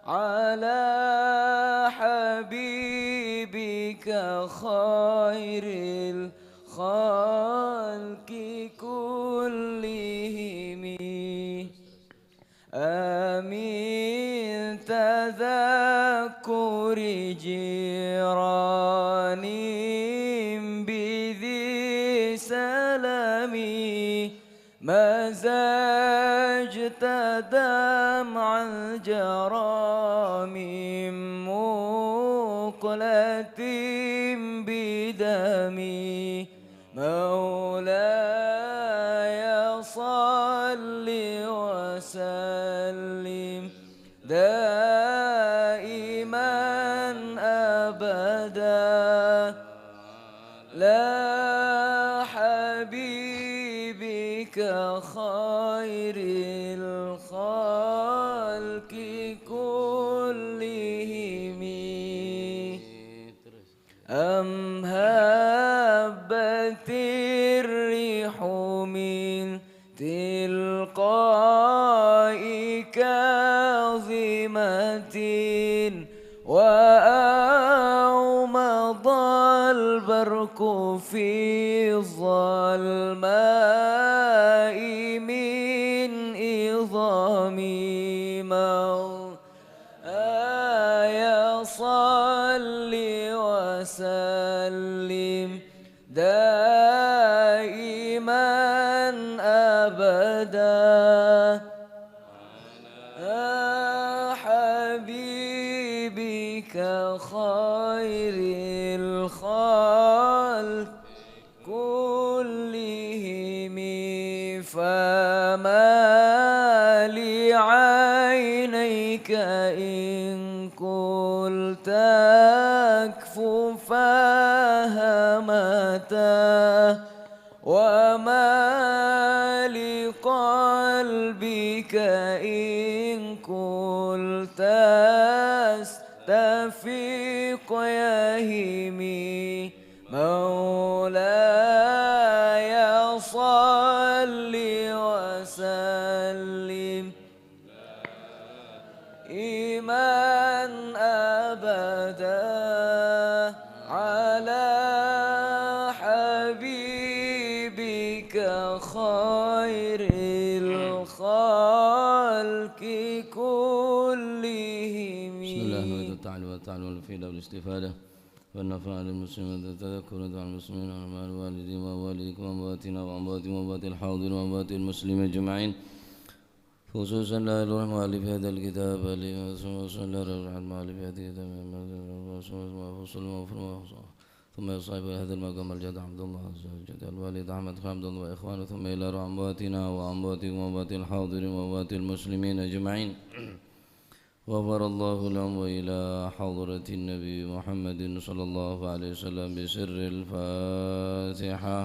على حبيبك خير الخلق كلهم آمين تذكر جيراني بذي سلامي مزجت دمعا جرى من مقلة بدمي مولاي صل وسلم دائما أبدا لا حبيبك خير الخلق كلهم أم هبت الريح من تلقاء كاظمة وأومض البرق في الظلماء من إظام مولاي صل وسلم دائما أبدا حبيبك خير الخلق كلهم فما لعينيك إن قلت تكفو فهمتا وما لقلبك إن قلت استفيق يهمي مولاي صل وسلم إيمان أبدا على حبيبك خير الخلق كلهم. بسم الله نريد التعليم والتعلم والفيدة والاستفادة والنفع للمسلمين والتذكر على المسلمين وعلى الوالدين ووالديكم وأمواتنا وأموات وأموات الحاضرين وأموات المسلمين أجمعين خصوصا لا الرحمة في هذا الكتاب خصوصا لا الرحمة في هذا الكتاب ثم يصعب هذا المقام الجد عبد الله الوالد أحمد خالد الله وإخوانه ثم إلى أمواتنا وأمواتكم وأموات الحاضرين وأموات المسلمين أجمعين غفر الله لهم وإلى حضرة النبي محمد صلى الله عليه وسلم بسر الفاتحة.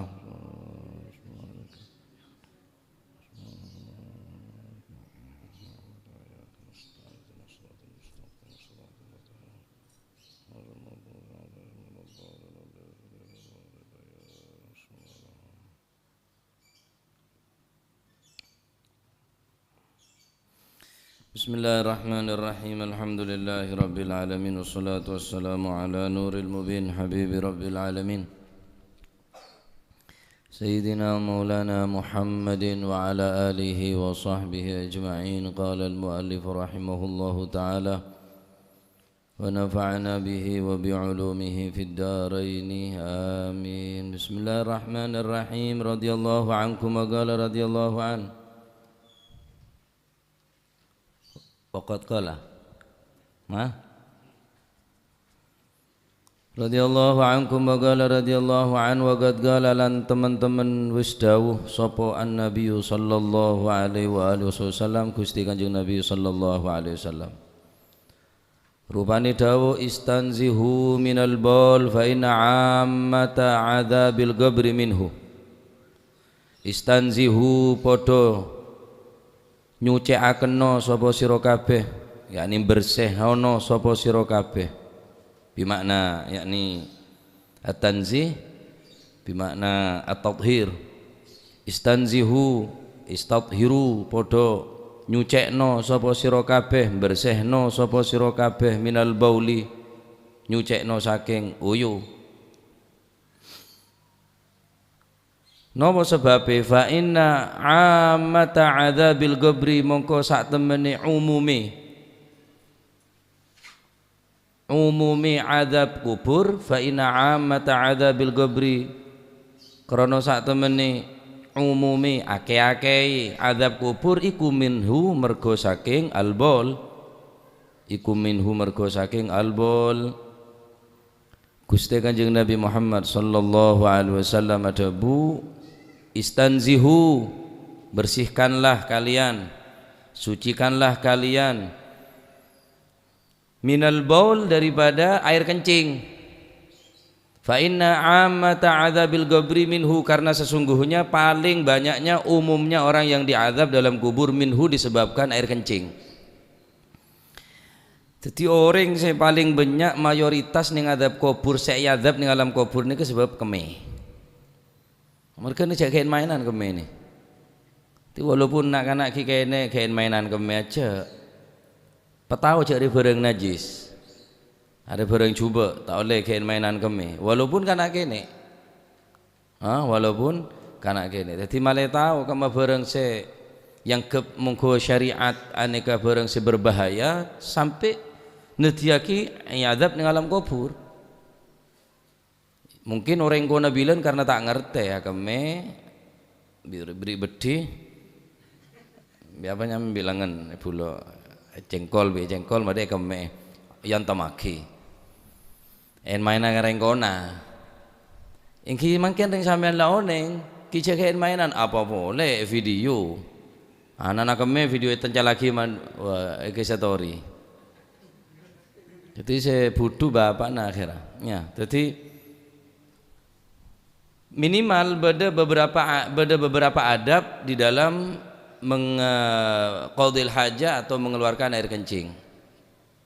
بسم الله الرحمن الرحيم الحمد لله رب العالمين والصلاة والسلام على نور المبين حبيب رب العالمين سيدنا مولانا محمد وعلى آله وصحبه أجمعين. قال المؤلف رحمه الله تعالى ونفعنا به وبعلومه في الدارين آمين. بسم الله الرحمن الرحيم. رضي الله عنكم وقال رضي الله عنه وقد قال radhiyallahu ankum wa qala radhiyallahu an wa qad qala lan teman-teman wis dawuh sapa an-nabi sallallahu alaihi wa alihi wasallam Gusti Kanjeng Nabi sallallahu alaihi wasallam rupane dawuh istanzihu minal bol fa inna ammata adzabil qabri minhu. Istanzihu padha nyucikaken sapa sira kabeh, yakni bersihana sapa sira kabeh. Bimakna yakni at-tanzih bimakna at-tathhir. Istanzihu istadhiru padha nyucekno sapa sira kabeh, bersihno sapa sira kabeh minal bauli, nyucekno saking uyu. Napa sebabe? Fa inna ammata adzabil qabri, mongko sak temene umumi azab kubur. Fa inna ammata adzabil qabri, krana sak temene umumi akeh-akeh azab kubur iku minhu mergo saking albol, iku minhu mergo saking albol. Gusti Kanjeng Nabi Muhammad sallallahu alaihi wasallam adabu, istanzihu, bersihkanlah kalian, sucikanlah kalian, minal baul, daripada air kencing. Fa inna ammata adzabil qabri minhu, karena sesungguhnya paling banyaknya umumnya orang yang diazab dalam kubur minhu disebabkan air kencing. Jadi orang yang paling banyak mayoritas ning azab kubur, saya azab ning alam kubur ini sebab keme. Mereka ini jagain mainan keme ini. Jadi walaupun nak kene kain mainan keme aja, petau cari barang najis, ada barang cuba tak oleh kain mainan keme. Walaupun kanak kene, walaupun kanak kene. Jadi malah tahu kama barang se yang mengko syariat aneka barang se berbahaya sampai netiaki azab ning alam kubur. Mungkin orang kona bilang karena tak ngerti ya keme beri bedi biapanya bilangan bulo jengkol made keme yang tamaki en mainan orang kona ingki mungkin ring sampean laoneng ki jagain mainan apa boleh video anak keme video tenca lagi man iki story. Jadi saya butuh bapak nak akhirnya. Jadi minimal beda beberapa adab di dalam mengqadil hajah atau mengeluarkan air kencing.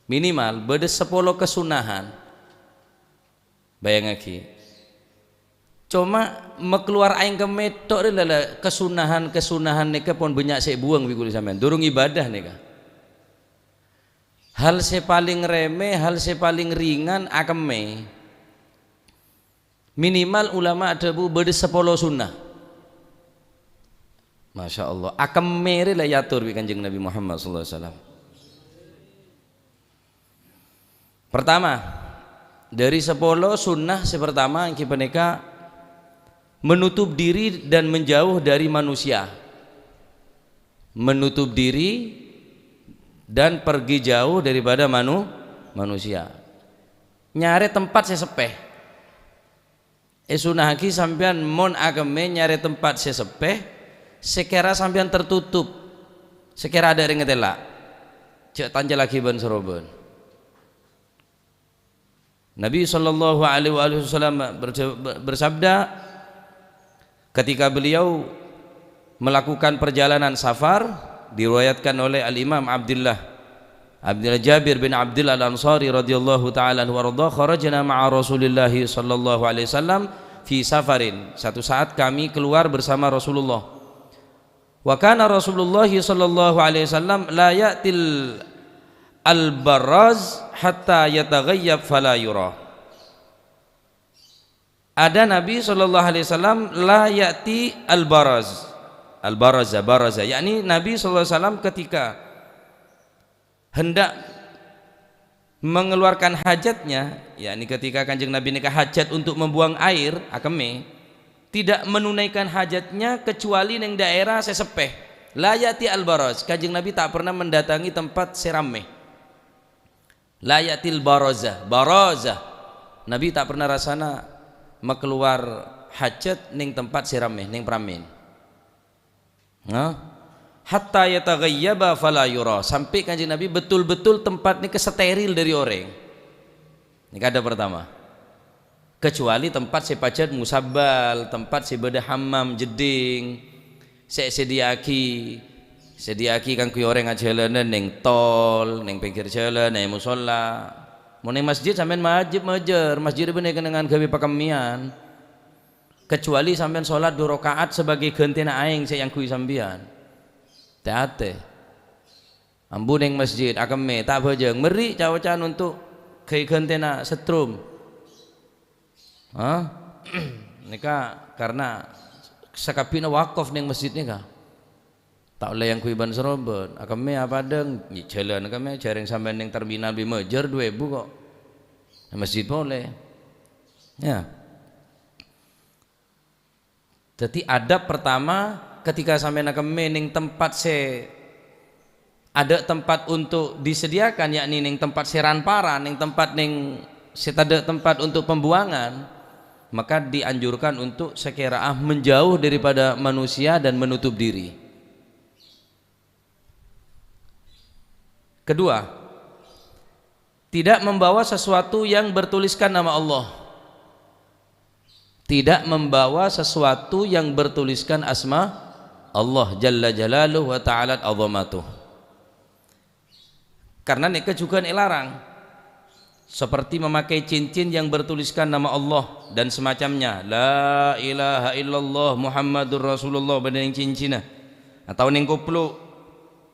Minimal beda 10 kesunahan. Bayang lagi. Cuma mekeluar aing kemetok adalah kesunahan nika pun banyak saya buang bikul sampean. Durung ibadah nika. Hal se paling remeh, hal se paling ringan akeme. Minimal ulama ada bu beda 10 sunnah. Masya Allah. Akeme lah yatur bi Kanjeng Nabi Muhammad sallallahu alaihi wasallam. Pertama, dari 10 sunnah pertama yang kita menutup diri dan menjauh dari manusia. Menutup diri dan pergi jauh daripada manusia. Nyari tempat sesepeh. Sunah lagi sampean mon agame nyari tempat sesepeh, sekira sampean tertutup, sekira ada yang ngetelak. Cek tanja lagi ban soroban. Nabi sallallahu alaihi wasallam bersabda ketika beliau melakukan perjalanan safar, diriwayatkan oleh al-Imam Abdullah Jabir bin Abdullah al-Ansari radhiyallahu taala anhu warḍah, kharajna ma'a Rasulillah sallallahu alaihi wasallam fi safarin. Satu saat kami keluar bersama Rasulullah. Wa kana Rasulullah sallallahu alaihi wasallam la ya'til al-barraz hatta yataghayyab fala yura. Ada Nabi sallallahu alaihi wasallam la ya'ti baraza, yakni Nabi sallallahu alaihi wasallam ketika hendak mengeluarkan hajatnya, yakni ketika Kanjeng Nabi nikah hajat untuk membuang air akeme, tidak menunaikan hajatnya kecuali neng daerah sesepeh. La yati al-baraz, Kanjeng Nabi tak pernah mendatangi tempat serame. La yatil baraza, Nabi tak pernah rasana mekeluar hajat neng tempat serame, neng pramin. Hatta yataghayyaba fala yura, sampai Kanjeng Nabi betul-betul tempat ini kesteril dari orang. Ini kata pertama. Kecuali tempat sepajat musabbal, tempat sebeda hammam jeding, sediaki kan kuwi orang ngajalanan ning tol, ning pinggir jalan, ning musala. Mau ning masjid sampean masjid bener dengan gawe pakemian. Kecuali sampean sholat 2 rakaat sebagai gantian aing saya yang kui sambian. Teate. Ambu ning masjid akeme tak bajeng meri cawacan untuk kai gentena setrum. Nika karena sakapina wakaf ning masjid nika. Tak oleh yang kuiban serobot. Akeme apa deng? Jalan akeme jaring sampai ning terminal Bimejer 2000 kok. Masjid boleh. Ya. Jadi adab pertama ketika sampai akeme ning tempat ada tempat untuk disediakan, yakni ning tempat seranparan, ning tempat ning ada tempat untuk pembuangan, maka dianjurkan untuk sekiraah menjauh daripada manusia dan menutup diri. Kedua, tidak membawa sesuatu yang bertuliskan nama Allah. Tidak membawa sesuatu yang bertuliskan asma Allah Jalla Jalaluhu wa Ta'ala azamatuh. Karena nika juga dilarang. Seperti memakai cincin yang bertuliskan nama Allah dan semacamnya. La ilaha illallah Muhammadur Rasulullah bening cincina. Atau ning kupluk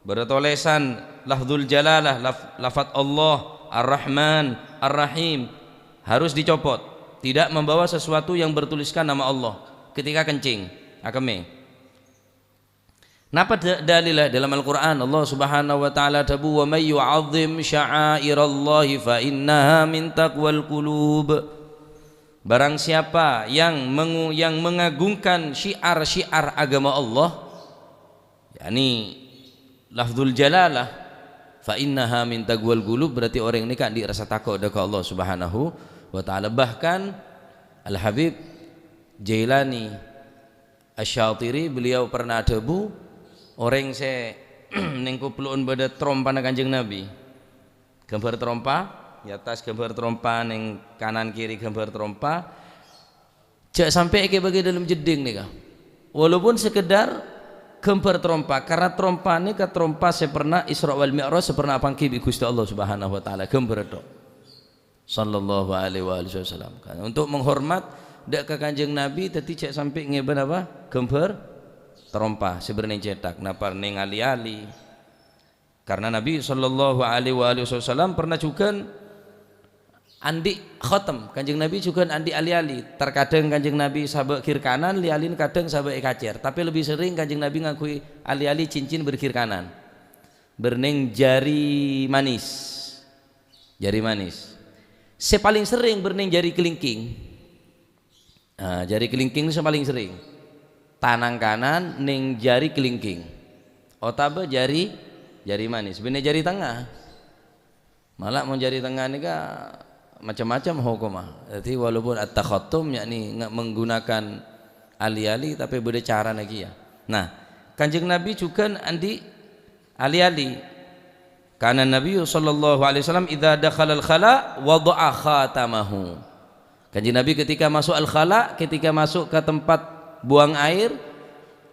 bertulisan lafzul jalalah, lafaz Allah Ar-Rahman Ar-Rahim harus dicopot. Tidak membawa sesuatu yang bertuliskan nama Allah ketika kencing akame. Napa dalilah dalam Al-Qur'an Allah Subhanahu wa taala tabu wa may yu'azzim sya'airallahi fa innaha min taqwal qulub. Barang siapa yang mengagungkan syiar-syiar agama Allah, yakni lafzul jalalah, fa innaha min taqwal qulub, berarti orang ini kan dirasa takut kepada Allah Subhanahu wa taala. Bahkan Al-Habib Jailani Asy-Syatiri beliau pernah debu orang ning kupluun pada trompa na Kanjeng Nabi. Gambar trompa, di atas gambar trompa, ning kanan kiri gambar trompa. Jak sampai ke bagi dalam jeding nih kah. Walaupun sekedar gambar trompa, karena trompa ini ke trompa saya pernah Isra wal Mi'raj, saya pernah pangki bi Gusti Allah Subhanahu wa taala gambar itu. Sallallahu alaihi wasallam. Untuk menghormat dak ke Kanjeng Nabi tadi cek sampai ngeben apa? Gambar trompa sebenarnya cetak napa ning ali-ali. Karena Nabi sallallahu alaihi wasallam pernah juga andi khatam. Kanjeng Nabi juga andi ali-ali. Terkadang Kanjeng Nabi sabak kiri kanan, lialin kadang sabak kacer. Tapi lebih sering Kanjeng Nabi ngakui ali-ali cincin berkir kanan. Berning jari manis. Jari manis. Paling sering berning jari kelingking. Nah, jari kelingking itu paling sering. Tangan kanan ning jari kelingking. Otabe jari manis. Bener jari tengah. Malah mau jari tengah ini kan macam-macam hukumah. Jadi walaupun at-takhattum yakni menggunakan ali-ali tapi beda cara lagi ya. Nah, Kanjeng Nabi juga andi ali-ali. Karena Nabi sallallahu alaihi wasallam idza dakhala al-khala wada'a khatamahu. Kanjeng Nabi ketika masuk al-khala, ketika masuk ke tempat buang air,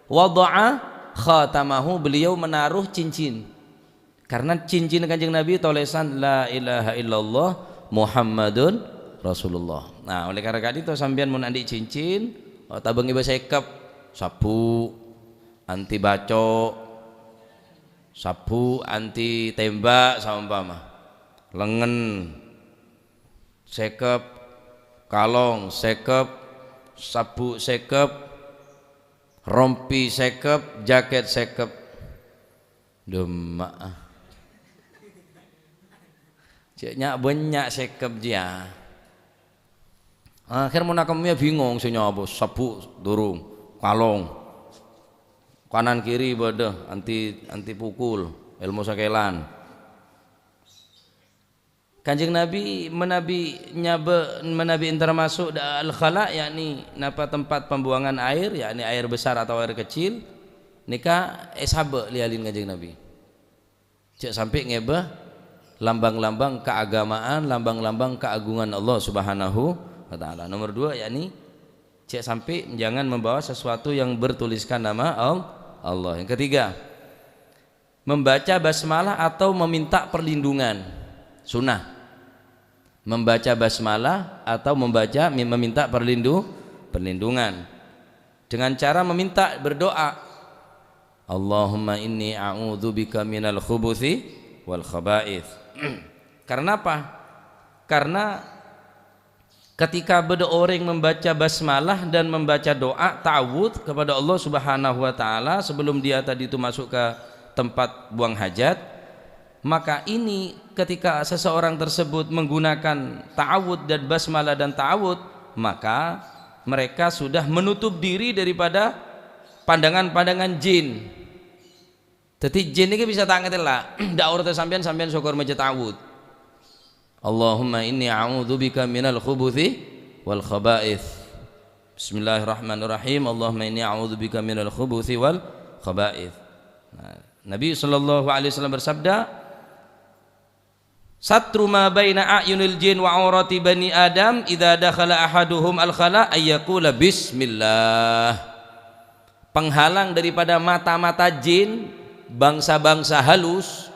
wada'a khatamahu, beliau menaruh cincin. Karena cincin Kanjeng Nabi tulisan la ilaha illallah Muhammadun Rasulullah. Nah, oleh karena itu sampean mun andi cincin, tabang iba sekep, sabu anti bacok, sabu anti tembak saumpama, lengan sekep, kalong sekep, sabu sekep, rompi sekep, jaket sekep. Demak ceknya banyak sekep dia. Akhir munakamnya bingung senyap apa sabu durung, kalong kanan kiri beda anti pukul, ilmu sakelan. Kanjeng Nabi menabi termasuk al-khala, yakni napa tempat pembuangan air, yakni air besar atau air kecil. Nika sabe lialin Kanjeng Nabi. Cek sampai ngebah lambang-lambang keagamaan, lambang-lambang keagungan Allah Subhanahu wa taala. Nomor 2 yakni cek sampai jangan membawa sesuatu yang bertuliskan nama Allah. Yang ketiga, membaca basmalah atau meminta perlindungan. Sunnah. Membaca basmalah atau meminta perlindungan dengan cara meminta berdoa. Allahumma inni a'udzubika minal khubuthi wal khaba'ith. Karena apa? Karena ketika orang membaca basmalah dan membaca doa ta'awudz kepada Allah Subhanahu wa taala sebelum dia tadi itu masuk ke tempat buang hajat, maka ini ketika seseorang tersebut menggunakan ta'awudz dan basmalah dan ta'awudz, maka mereka sudah menutup diri daripada pandangan-pandangan jin. Jadi jin ini bisa tak ngerti lah. Ndak urut sampean syukur maca ta'awudz. Allahumma inni a'udzubika minal khubuthi wal khaba'ith. Bismillahirrahmanirrahim. Allahumma inni a'udzubika minal khubuthi wal khaba'ith. Nah, Nabi sallallahu alaihi wasallam bersabda, satru ma baina a'yunil jin wa aurati bani adam idza dakhala ahaduhum al khala ayyaqula bismillah. Penghalang daripada mata-mata jin bangsa-bangsa halus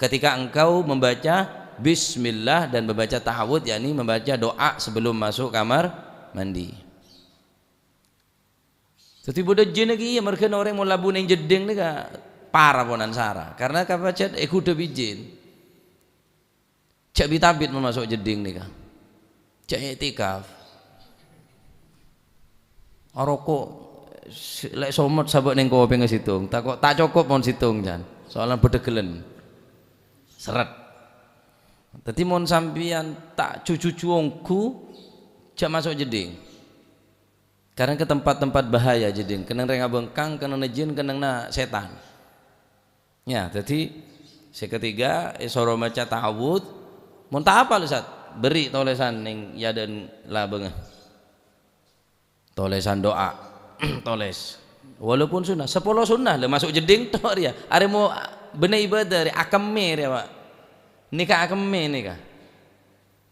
ketika engkau membaca bismillah dan membaca ta'awudz, yakni membaca doa sebelum masuk kamar mandi. Jadi bodoh jin lagi ya mereka orang mau labu neng jeding ni ka parah ponan sara karena kapacat ikut bijin cak bitabit mau masuk jeding ni ka cak etikaf aroko lek somot sabak neng kopi ngesitung tak kok tak cukup mon situng jan soalnya bedegelen seret. Tadi mon sampian tak cucu-cuongku cak masuk jeding. Karena ke tempat-tempat bahaya jeding, kenang renga bengkang, kenang jin, kenang na setan. Ya, jadi seketiga soro maca ta'awudz, mon tak apa Ustaz? Beri tolesan ning yaden labeng. Tolesan doa, toles. Walaupun sunnah, 10 sunnah le masuk jeding tok dia. Are mau bener ibadah akeme dia, Pak. Nikah akeme nikah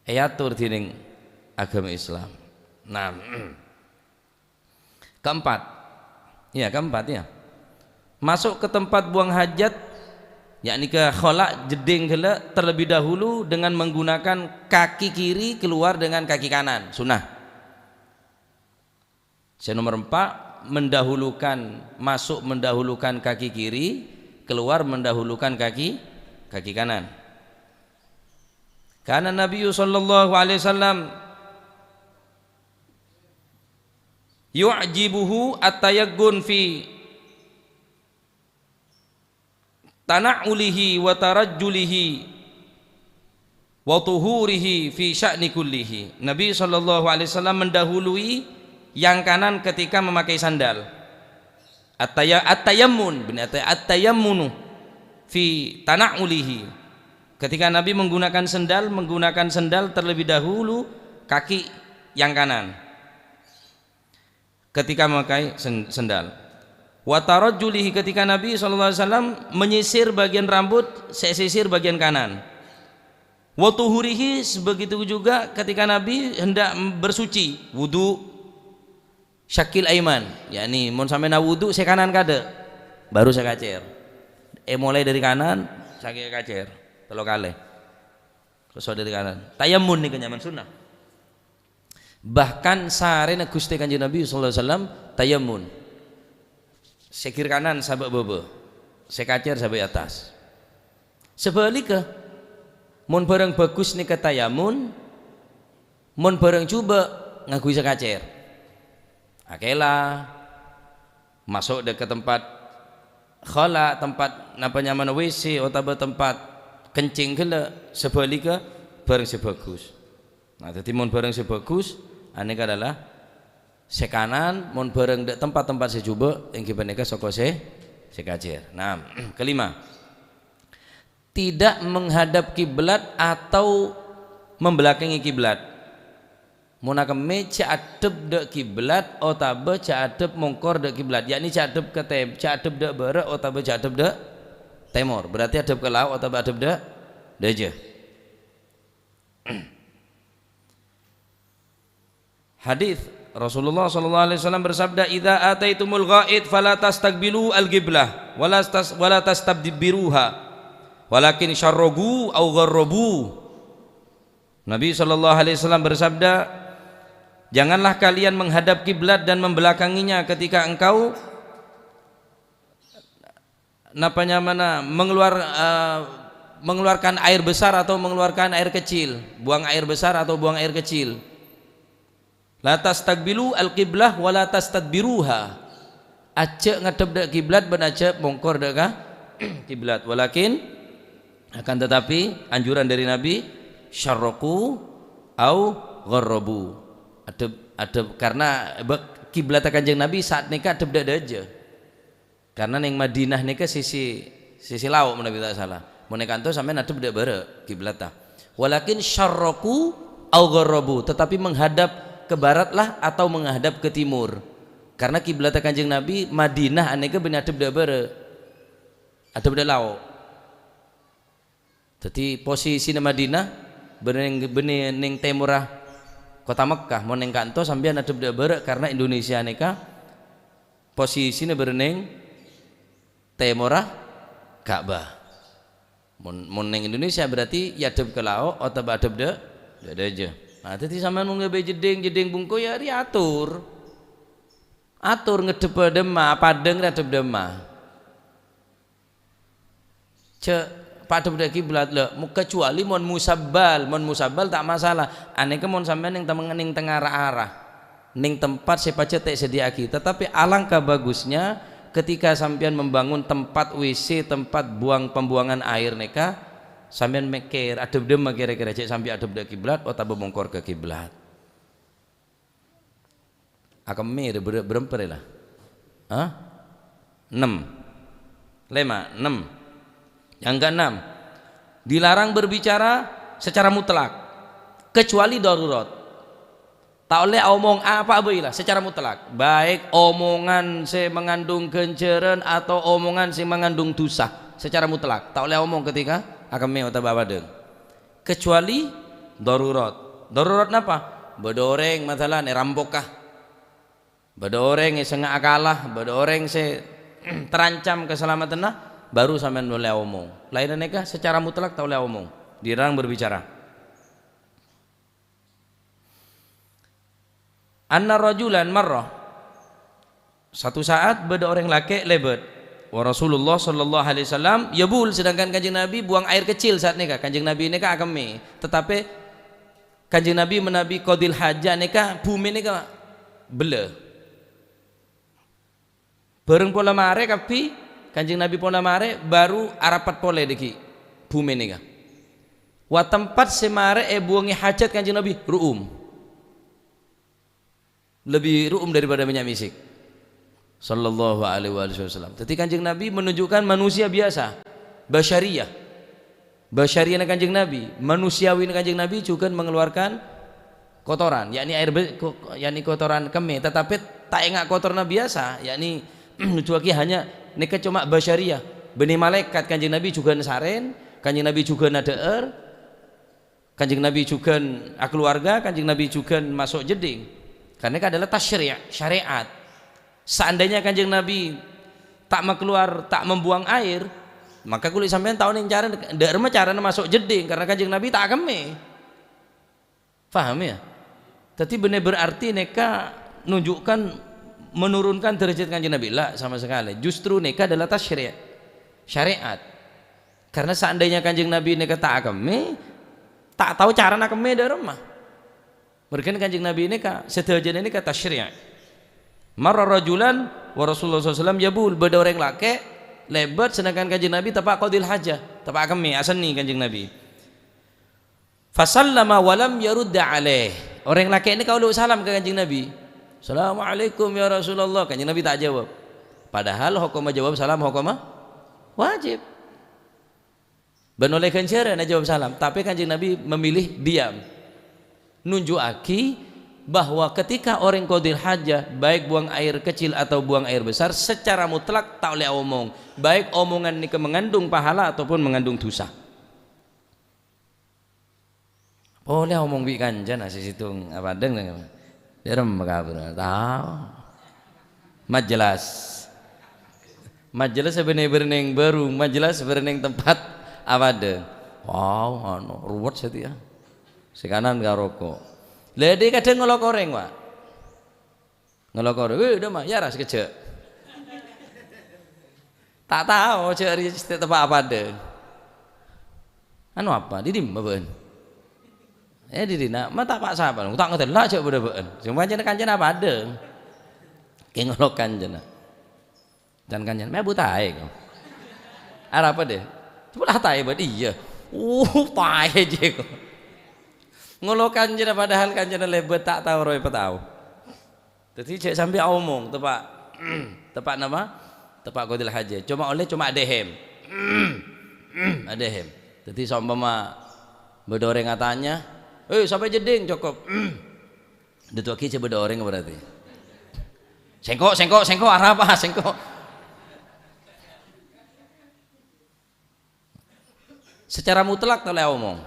atur dining agama Islam. Nah, keempat ya masuk ke tempat buang hajat yakni ke khala jeding heula terlebih dahulu dengan menggunakan kaki kiri keluar dengan kaki kanan sunnah. Yang nomor 4 masuk mendahulukan kaki kiri, keluar mendahulukan kaki kanan. Karena Nabi sallallahu alaihi wasallam yu'jibuhu at-tayaggun fi tana'ulihi wa tarajjulihi wa tuhurihi fi sya'ni kullihi. Nabi sallallahu alaihi wasallam mendahului yang kanan ketika memakai sandal. At-tayammun at-tayammunu fi tana'ulihi. Ketika Nabi menggunakan sendal terlebih dahulu kaki yang kanan ketika memakai sendal. Wa tarajjulihi ketika Nabi SAW menyisir bagian rambut, sisir bagian kanan. Wa tuhurihi begitu juga ketika Nabi hendak bersuci, wudu syakil aiman, yakni mun sampeyan wudu saya kanan kada baru saya kacer. Mulai dari kanan saya kacer. Kalau kali terus dari kanan tayamun nih kenyaman sunnah. Bahkan sarena Gusti Kanjeng Nabi sallallahu alaihi wasallam tayamun sekir kanan sabak bebe sekacer sabak atas. Sebaliknya mun barang bagus nih ke tayamun, mun barang coba ngagui sekacer akela masuk ke tempat khala, tempat napa nyaman WC atau tempat kencing kela sebaliknya barang sebagus. Nah, jadi mon barang sebagus ane adalah sekanan, mon barang dek tempat-tempat sejuba yang kita nikah soko sekacer. Nah, kelima, tidak menghadap kiblat atau membelakangi kiblat. Mon akame cadep dek kiblat otabe cadep mongkor dek kiblat, yakni cadep ke cadep dek barat otabe cadep dek timur, berarti adab ke laut atau adab daja. Hadis Rasulullah sallallahu alaihi wasallam bersabda, "Idza ataitumul ghaid fala tastaqbilu al-qiblah wala tastabdiruha walakin syarrugu aw gharrabu." Nabi sallallahu alaihi wasallam bersabda, janganlah kalian menghadap kiblat dan membelakanginya ketika engkau napanya mana mengeluarkan air besar atau mengeluarkan air kecil, buang air besar atau buang air kecil. La tastaqbilu al-qiblah wa la tastadbiruha. Acek ngadep dak kiblat ben acek mongkor dak ka kiblat. Walakin akan tetapi anjuran dari Nabi syarraku au gharrabu. Adep karena kiblat Kanjeng Nabi saat nikah adep dak aja. Karena ning Madinah nikah sisi lauk Nabi tak salah. Mun kanto sampean adep dak bare kiblat ta. Walakin syarraku au gharrabu, tetapi menghadap ke barat lah atau menghadap ke timur. Karena kiblat Kanjeng Nabi Madinah aneka ben adep dak bare. Adep dak lauk. Jadi posisi di Madinah bening ning timurah kota Mekah mau ning kanto sampean adep dak bare karena Indonesia neka posisine bereneng timurah Ka'bah. Mun ning Indonesia berarti ya adep ke laut atau adep dak aja. Nah, jadi sampean mau ngebe jeding bungku ya diatur. Atur ngedep demah padeng adep demah. Padep dak kiblat lho, kecuali mon musabbal tak masalah. Aneke mon sampean ning tengah arah. Ning tempat sepace tek sediaki. Tetapi alangkah bagusnya ketika sampean membangun tempat WC, tempat pembuangan air neka, sampean mikir adep dem kira-kira cek sampai adep dak kiblat atau bongkor ke kiblat. Akame berempat lah. 6. 6. Yang ke-6, dilarang berbicara secara mutlak kecuali darurat. Tak oleh omong apa lah secara mutlak, baik omongan se mengandung kenceren atau omongan se mengandung dosa secara mutlak. Tak oleh omong ketika akame atau babadeng. Kecuali darurat. Darurat napa? Bedoreng masalah rampokah. Bedoreng sengak akalah, bedoreng se terancam keselamatan nah, baru sampean boleh omong. Lain neka secara mutlak tak boleh omong. Dilarang berbicara. Anna rajulan marrah. Satu saat beda orang laki lebet. Wa Rasulullah sallallahu alaihi wasallam yabul, sedangkan Kanjeng Nabi buang air kecil saat nikah. Kanjeng Nabi nikah akame. Tetapi Kanjeng Nabi menabi qadil hajah nikah bumi nikah bele. Bareng pola mare kapi Kanjeng Nabi pola mare baru arapat pole deki bumi nikah. Wa tempat semare buangi hajat Kanjeng Nabi ruum. Lebih ruum daripada minyak misik. Sallallahu alaihi wasallam. Jadi Kanjeng Nabi menunjukkan manusia biasa, basyariyah. Basyariyah Kanjeng Nabi, manusiawi Kanjeng Nabi juga mengeluarkan kotoran, yakni kotoran kemih, tetapi tak enggak kotorna biasa, yakni nujuaki hanya neka cuma basyariyah. Benih malaikat Kanjeng Nabi juga saren, Kanjeng Nabi juga nadeer, Kanjeng Nabi juga keluarga, Kanjeng Nabi juga masuk jeding. Karena itu adalah syariat. Seandainya Kanjeng Nabi tak keluar, tak membuang air, maka kulit sampean tahu ning cara ndak cara masuk jeding karena Kanjeng Nabi tak keme. Paham ya? Tapi benar berarti neka nunjukkan menurunkan derajat Kanjeng Nabi lah sama sekali. Justru neka adalah syariat. Karena seandainya Kanjeng Nabi neka tak keme, tak tahu cara nak keme dari rumah. Mereka Kanjeng Nabi ini setujuan ini kata syariat. Marra rajulan wa Rasulullah SAW yabul, beda orang laki lebat, sedangkan Kanjeng Nabi tapak qadil hajah, tapak kami asani Kanjeng Nabi. Fasallama walam yarudda alaih. Orang laki ini kalau salam ke Kanjeng Nabi, Assalamualaikum ya Rasulullah, Kanjeng Nabi tak jawab. Padahal hukum jawab salam hukum wajib. Benoleh kenceren jawab salam, tapi Kanjeng Nabi memilih diam. Nunjuki bahwa ketika orang qadil hajah baik buang air kecil atau buang air besar secara mutlak tak boleh omong, baik omongan ini mengandung pahala ataupun mengandung dosa. Boleh omong bi kanjana sisitung apa deng derem kabur tahu majelas sebenarnya baru majelas sebenarnya tempat apa deng wow ruwet setia sekanan gak rokok. Lede kadang ngelok koreng, Pak. Ngelok koreng, udah mah ya ras kecek. Tak tahu cari tempat apa ada. Anu apa? Didim beun. Didina, mata pak sabar. Tak ngerti lah cek beun. Cuma kanjen apa ada. Kengolok kanjen. Dan kanjen, me buta kau. Arah apa deh? Coba tai buat iya. Tai aja kok. Ngolok kanjen padahal kanjen lebet tak tahu roy tahu. Jadi cek sampai omong tepak nama tepak kodil haji. Cuma adehem. Adehem. Jadi seumpama bedoreng katanya, sampai jeding cukup. Detu aki coba bedoreng berarti. Sengkok arah apa sengkok? Secara mutlak telah omong.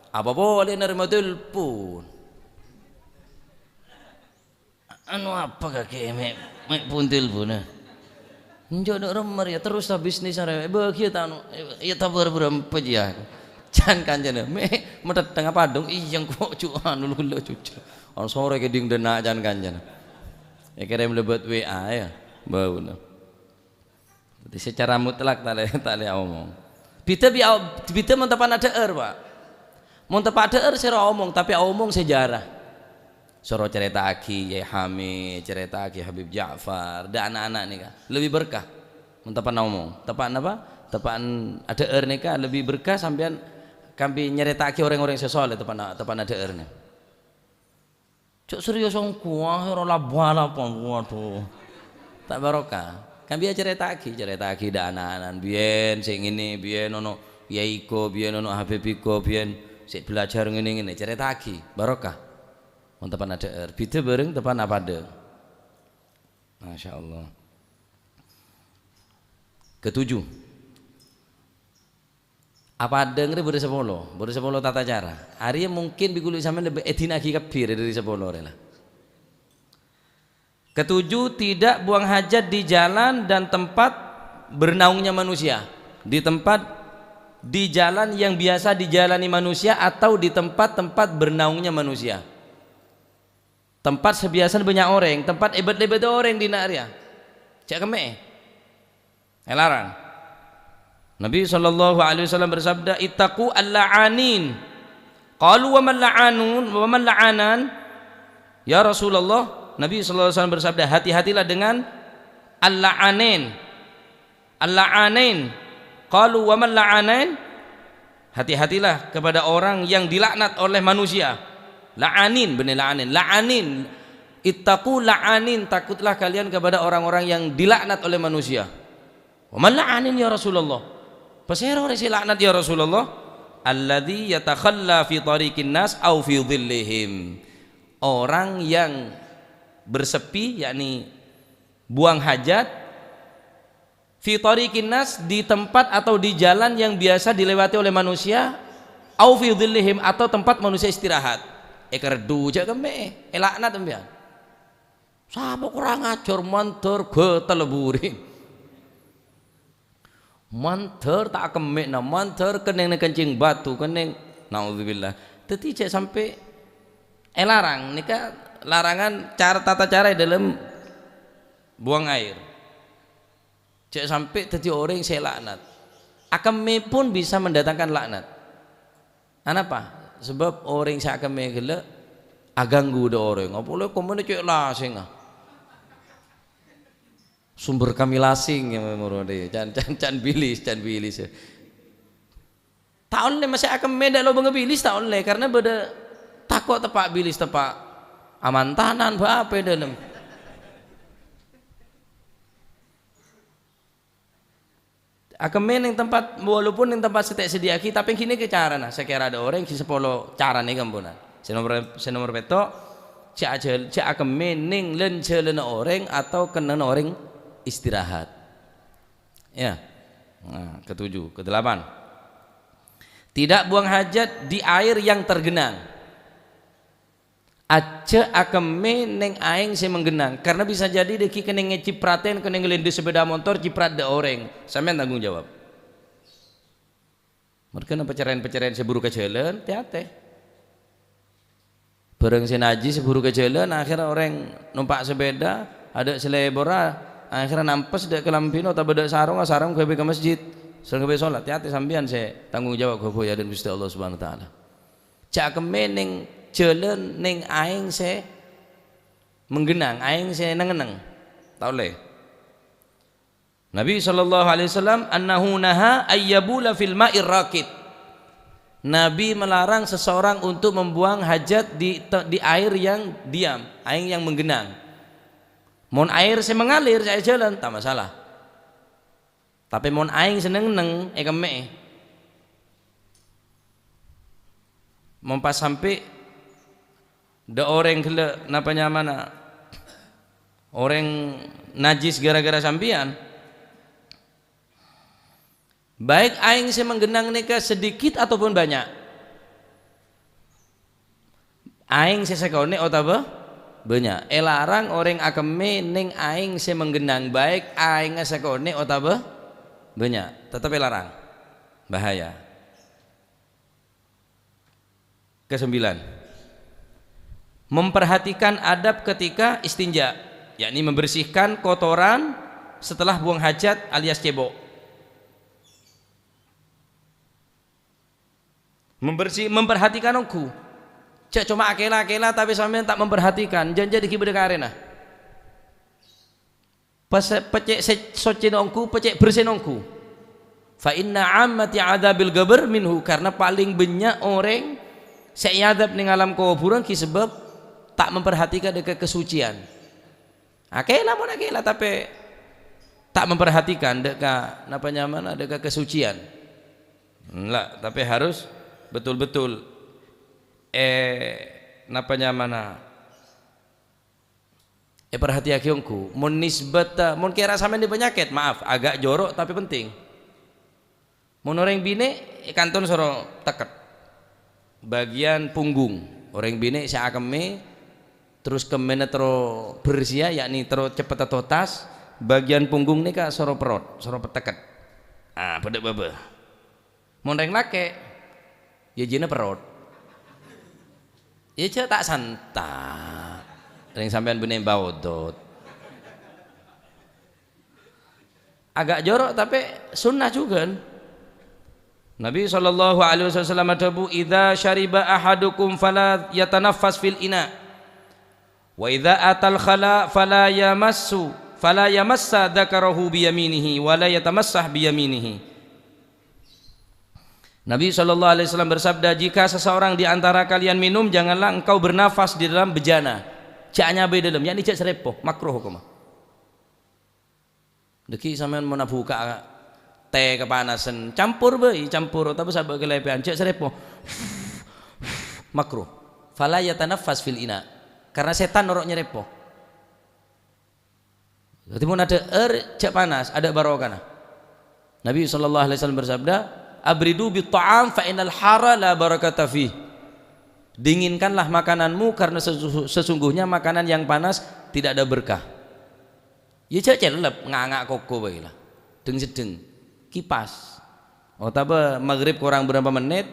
Apa boleh nerima telepon? Anu apa kakek mek pun telepon njok nak remar ya terus lah bisnis are bagi ta anu ya tabar berapa ya jan kanjana mek metet tengah padung iyang kok cu anu lho cucu on sore ke ding denak jan kanjana ya kirim lebet WA ya bau nah. Jadi secara mutlak tale omong bita mentepan ada Pak mentepan ada saya omong tapi omong sejarah. Soro cerita Aki Yai Hamid, cerita Aki Habib Ja'far, dan anak-anak nih kan lebih berkah. Mentepan ngomong, tepan apa? Tepan ada nih kan lebih berkah sampean kami nyerita Aki orang-orang sesoleh tepan ada nih. Cuk serius kuah ora labala apa tuh. Tak barokah. Kami cerita Aki dan anak-anak biyen sing ini biyen ono Yaiko, biyen ono Habib Iko, biyen sik belajar ngene-ngene cerita Aki barokah. Tepan ada bida bareng tepan apa ada. Masya Allah. Ketujuh, apa ada ngeri beri sepuluh tata cara. Hari mungkin bikulik sampai lebih edin lagi kebir dari 10 rela. Ketujuh, tidak buang hajat di jalan dan tempat bernaungnya manusia. Di jalan yang biasa dijalani manusia atau di tempat-tempat bernaungnya manusia. Tempat sebiasa banyak orang, tempat ebet-ebet orang di area. Cek keme. Larang. Nabi SAW bersabda, "Ittaqu al-la'anin." Qalu wa man la'anun wa man la'anan? Ya Rasulullah, Nabi SAW bersabda, hati-hatilah dengan al-la'anin. Al-la'anin. Qalu wa man la'anan? Hati-hatilah kepada orang yang dilaknat oleh manusia. La'anin, benar la'anin. Ittaqu la'anin, takutlah kalian kepada orang-orang yang dilaknat oleh manusia. Wa man la'anin ya Rasulullah? Pasero resi laknat ya Rasulullah? Alladzi yatakhalla fi tariqin nas au fi dhillihim. Orang yang bersepi yakni buang hajat fi tariqin nas di tempat atau di jalan yang biasa dilewati oleh manusia au fi dhillihim atau tempat manusia istirahat. Kerdu jak keme laknat tembian sapa kurang ajar manter geteleburi manter tak keme na manter keneng kencing batu keneng naudzubillah teti cek sampai larang nika larangan tata cara dalam buang air cek sampai teti orang saya laknat akeme pun bisa mendatangkan laknat. Kenapa? Sebab orang sak keme gele aganggu de orang apa le komene cek lasing sumber kami lasing ya memorode can bilis tak oleh masih keme dak lo bilis tak oleh karena beda takut tepak bilis tepak amantanan apa dalam Akemen yang tempat walaupun yang tempat setek sediaki tapi kini ke cara nah sekira ada orang kisi sepolo cara nih kampunan senomor beto cak akemen ning len celana orang atau kena orang istirahat ya. Nah, kedelapan tidak buang hajat di air yang tergenang. Aja akeme neng aing saya menggenang karena bisa jadi deki kena ngecipraten kena ngelindes sepeda motor ciprat de orang sampean tanggung jawab. Mereka peceren seburu ke jalan hati-hati bareng senaji seburu ke jalan akhirnya orang numpak sepeda ada selebora akhirnya nampes dek kelampino tak beda sarung ke masjid sarung ke sholat hati sambian saya tanggung jawab kau ya dan Gusti Allah Subhanahu wa taala cak kemening jalan ning aing saya menggenang aing saya nengeneng tak boleh. Nabi SAW annahu naha ayyabula fil ma'ir rakid. Nabi melarang seseorang untuk membuang hajat di air yang diam, air yang menggenang. Mon air saya mengalir saya jalan tak masalah. Tapi mon air seneng keme. Mon pas sampai da orang kele napa nyamana orang najis gara-gara sampian. Baik aing saya menggenang nika sedikit ataupun banyak. Aing saya sekone otaba banyak. Larang orang akeme ning aing saya menggenang baik aing sekone otaba banyak. Tetap larang. Bahaya. Kesembilan. Memperhatikan adab ketika istinja, yakni membersihkan kotoran setelah buang hajat alias cebok. Memperhatikan aku cek cuma akela tapi sampean tak memperhatikan janji di kibede karena pas pecek socin ongku pecek bersin ongku fa inna ammati adabil gabar minhu karena paling banyak orang saya adab ning alam kuburan ki sebab tak memperhatikan dekat kesucian akela tapi tak memperhatikan dekat napa nyaman dekat kesucian enggak tapi harus betul-betul napa nyamana perhati akiongku mun nisbata mun kira sampean di penyakit maaf agak jorok tapi penting mun orang bine kanton soro teket bagian punggung orang bine sakeme terus kemene tero bersih yakni tero cepet totas bagian punggung nih kak soro perut soro peteket pada baba mun orang lake ya jina perut ya cek tak santak yang sampean benih baudot agak jorok tapi sunnah juga Nabi SAW adabu idza syariba ahadukum fala yatanaffas fil ina wa idza atal khala fala yamassa dzakarahu biyaminihi wa la yatamassah biyaminihi. Nabi SAW bersabda, jika seseorang di antara kalian minum, janganlah engkau bernafas di dalam bejana. Caknya be dalam, yakni cak serepoh, makruh hukum. Deki sampean mau buka teh kepanasan, campur tapi sabak kelepean, cak serepoh, makruh. Fala yatanaffas fil ina, karena setan norok nyerepoh. Jadi mau ada cak panas, ada barokana. Nabi SAW bersabda, abridu bi ta'am fa innal hara la barakata fi. Dinginkanlah makananmu karena sesungguhnya makanan yang panas tidak ada berkah. Ya cek celep ngangak koko bae lah. Deng sedeng kipas. Otaba maghrib kurang berapa menit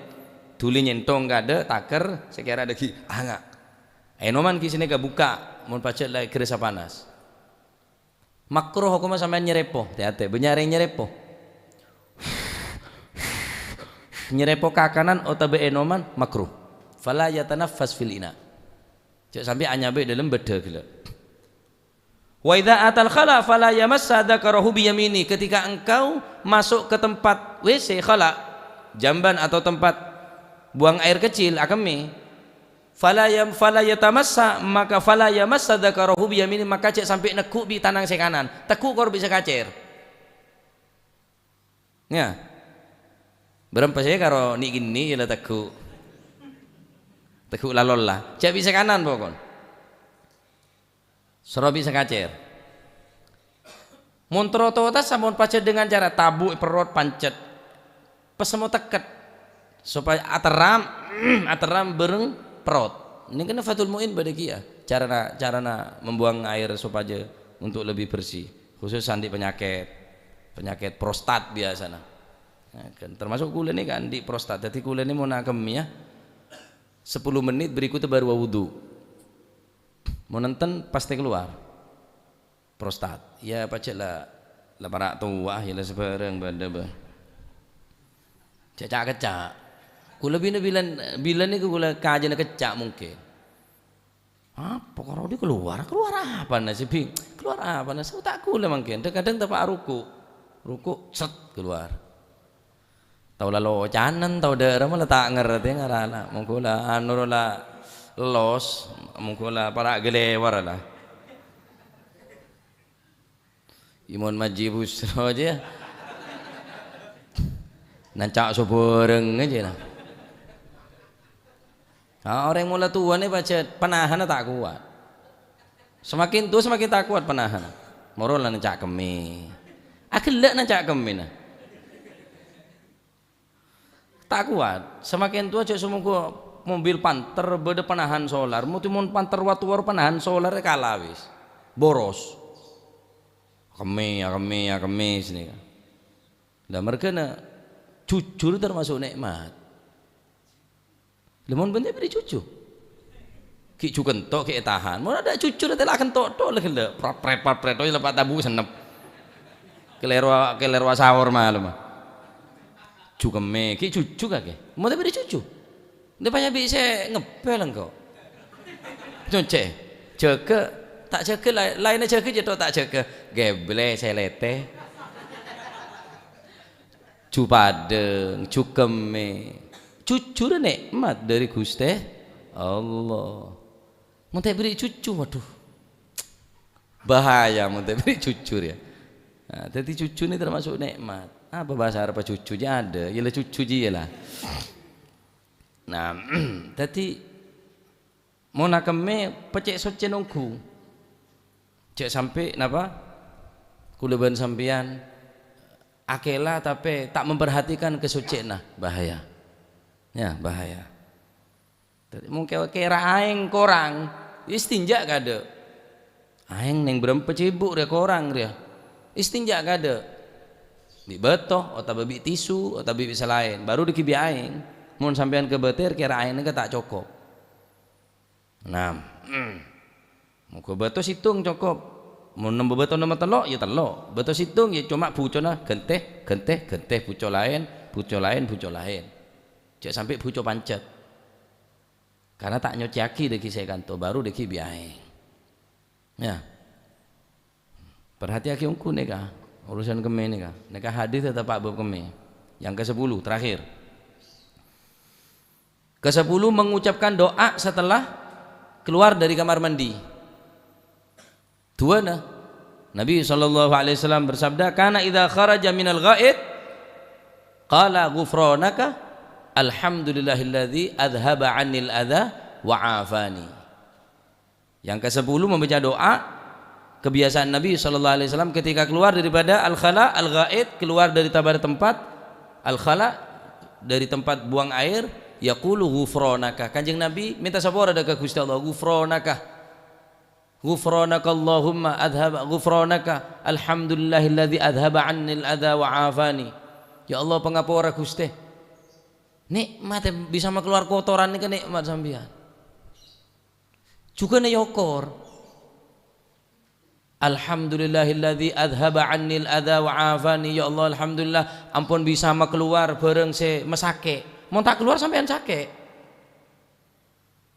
duli nyentong kada taker sekira ada ki angak. Enoman ki sini buka mun pacet lai keresa panas. Makruh hukum sampean nyerepoh, hati-hati benyare nyerepoh. Nyerepo ke kanan otabe enoman makruh fala yatanaffas fil ina cek sampai anyabe dalam beda gila wa idza atal khala fala yamassa dzakarahu bi yamini ketika engkau masuk ke tempat WC khala jamban atau tempat buang air kecil akemi fala yatamassa maka fala yamassa dzakarahu bi yamini maka cek sampai nekuk bi tanang se kanan tekuk kor bisa kacer ya berapa saya karo ni gini ya tekuk lalol lah cak bisa kanan pokon soro bisa kacer montro totas sampun pacet dengan cara tabuk perut pancet pesemo teket supaya ateram bereng perut ini kan fatul muin pada kia carana membuang air supaya untuk lebih bersih khusus sandi penyakit prostat biasanya. Nah, kan, termasuk kulen ini kan di prostat. Jadi kulen ini mau nakem ya 10 menit berikutnya baru wudu. Mau nonton pasti keluar. prostat ya pacet lah parak tua ya lah sebarang pada bah cecak kecak kula bina bilan ni kula kajian kecak mungkin apa kalau dia keluar apa nasi bing keluar apa nasi tak kula mungkin kadang tapak ruku set keluar tau lalu canan tau daerah malah tak ngerti ngarana mungkula anu lah los mungkula para gelewar lah imun majibus aja nancak soboreng aja lah orang yang mula tua ni baca penahan tak kuat semakin tua semakin tak kuat penahan morol lah nancak kemi akhirnya nancak kemi nah tak kuat semakin tua cek semua mobil panter beda penahan solar mutimun panter watu-waru penahan solar kalah wis boros kemi sini kan lah mereka nak jujur termasuk nikmat lemon bener beri cucu ki kentok ki tahan mau ada cucu nanti lah kentok lah kena pret oh lepas tabu senep kelerwa sahur malam cucu keme ki cucu kake mau beri cucu dia banyak bisa ngepel engkau conce ceke tak ceke lainnya ceke je tak ceke geble selete cu padeng cu keme cucu nikmat dari Gusti Allah mau beri cucu waduh bahaya mau beri cucu ya nah, jadi cucu ini termasuk nikmat apa bahasa Arab cucu aja ada ialah cucu je lah nah jadi mau nakeme pecek soce nunggu cek sampai napa kuleban sampean akela tapi tak memperhatikan kesucian nah bahaya ya bahaya mungkin kira aing korang istinja kada aing neng berempat cibuk dia korang dia istinja kada di betoh atau babi tisu atau babi selain baru dikibi aing mun sampean ke betir kira aing neng tak cukup nah mau ke betoh situng cukup mun nembe betoh nama telok ya telok betoh situng ya cuma bucona genteh buco lain cek sampai buco pancet karena tak nyociaki deki saya kanto baru deki biaing ya perhati aki ungku neka urusan keme neka hadis tetap bab keme yang ke-10 terakhir ke-10 mengucapkan doa setelah keluar dari kamar mandi dua nah Nabi SAW bersabda kana idza kharaja minal ghaid qala ghufranaka alhamdulillahilladzi adhaba 'anil adha wa 'afani. Yang ke-10 membaca doa kebiasaan Nabi SAW ketika keluar daripada al-khala al-ghaid keluar dari tempat al-khala dari tempat buang air yaqulu ghufranaka kanjeng Nabi minta sabor ada ke Gusti Allah ghufranaka Allahumma adhaba ghufranaka alhamdulillahilladzi adhaba 'anil adha wa 'afani. Ya Allah pengapura Gusti nikmat bisa keluar kotoran ini kan nikmat sampean juga nih yokor alhamdulillahilladzi adhaba 'anil adha wa 'afani. Ya Allah alhamdulillah ampun bisa keluar bareng se mesake mau tak keluar sampean sake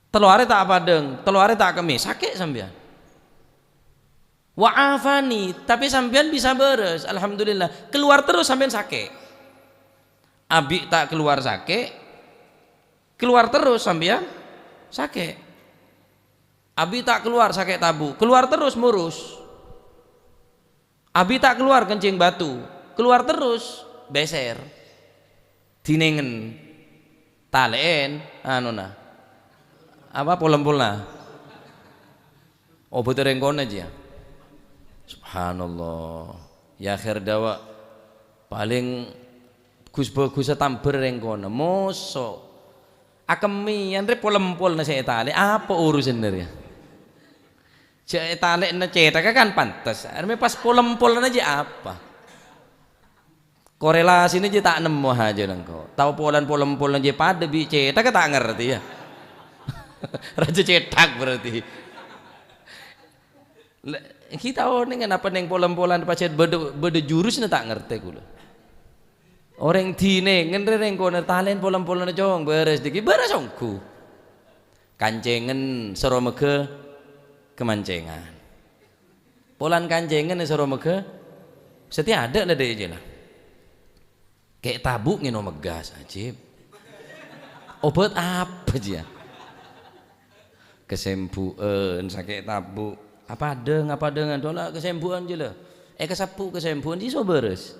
teluare tak padeng teluare tak kemi sake sampean wa 'afani tapi sampean bisa beres alhamdulillah keluar terus sampean sake abi tak keluar sake keluar terus sampean sake abi tak keluar sake tabu keluar terus murus abi tak keluar kencing batu keluar terus beser dinengen talen anu nah apa polem-polna obat rengkon aja subhanallah ya akhir dawa paling Gus tamber rengkono moso akemi andre polempol na saya tali apa urusan dia saya tali na cetak kan pantas arme pas polempol aja apa korelasi ini aja tak nemu aja nengko tahu polempol aja pada bi cetak tak ngerti ya raja cetak berarti Kita orang kenapa neng polan-polan pacet bede jurus tak ngerti kula. Orang dine ngenreng kono talen polan-polan cong beres diki beres ongku. Kancengen seromege kemancengan. Polan kancengen seromege setiap ada lah deh lah. Kayak tabuk ngino megas ajib. Obat apa aja? Kesembuhan sakit tabuk. Apa dengan tolak kesembuhan je lah. Kesapu kesembuhan di so beres.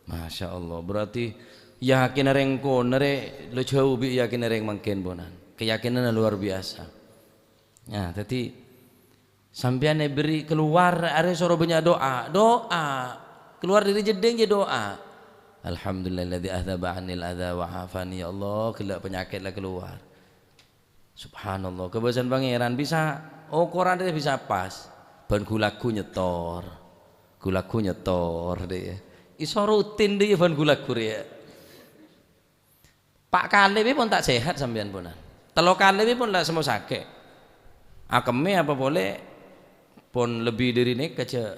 Masya Allah, berarti yakin reng ko nere lo jauh bi yakin reng mangken bonan. Keyakinan luar biasa. Nah, tadi sampean beri keluar are soro banyak doa. Keluar dari jedeng je doa. Alhamdulillahilladzi adzaba 'anil adza wa 'afani, ya Allah, kelak penyakit lah keluar. Subhanallah, kebesaran pangeran bisa ukuran dia bisa pas. Ban gulaku nyetor deh. Iso rutin deh ban gulaku ya. Pak kali pun tak sehat sampean punan. Telo kali pun lah semua sakit. Akeme apa boleh pun lebih dari nek aja.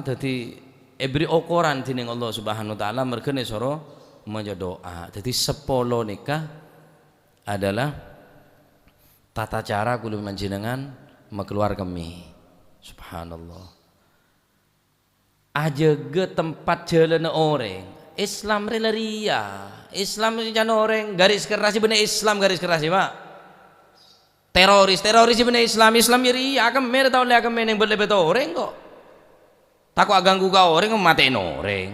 Jadi beri ukuran tining Allah Subhanahu wa taala merkene soro maca doa. Jadi 10 nikah adalah tata cara kulo manjenengan makeluar kami. Subhanallah. Aja ke tempat jalan orang Islam relaria. Islam jangan orang garis keras bener Islam garis keras Pak. Teroris bener Islam ya ria akan mer tau le akan meneng berlebet orang kok. Takut ganggu kau orang matiin orang.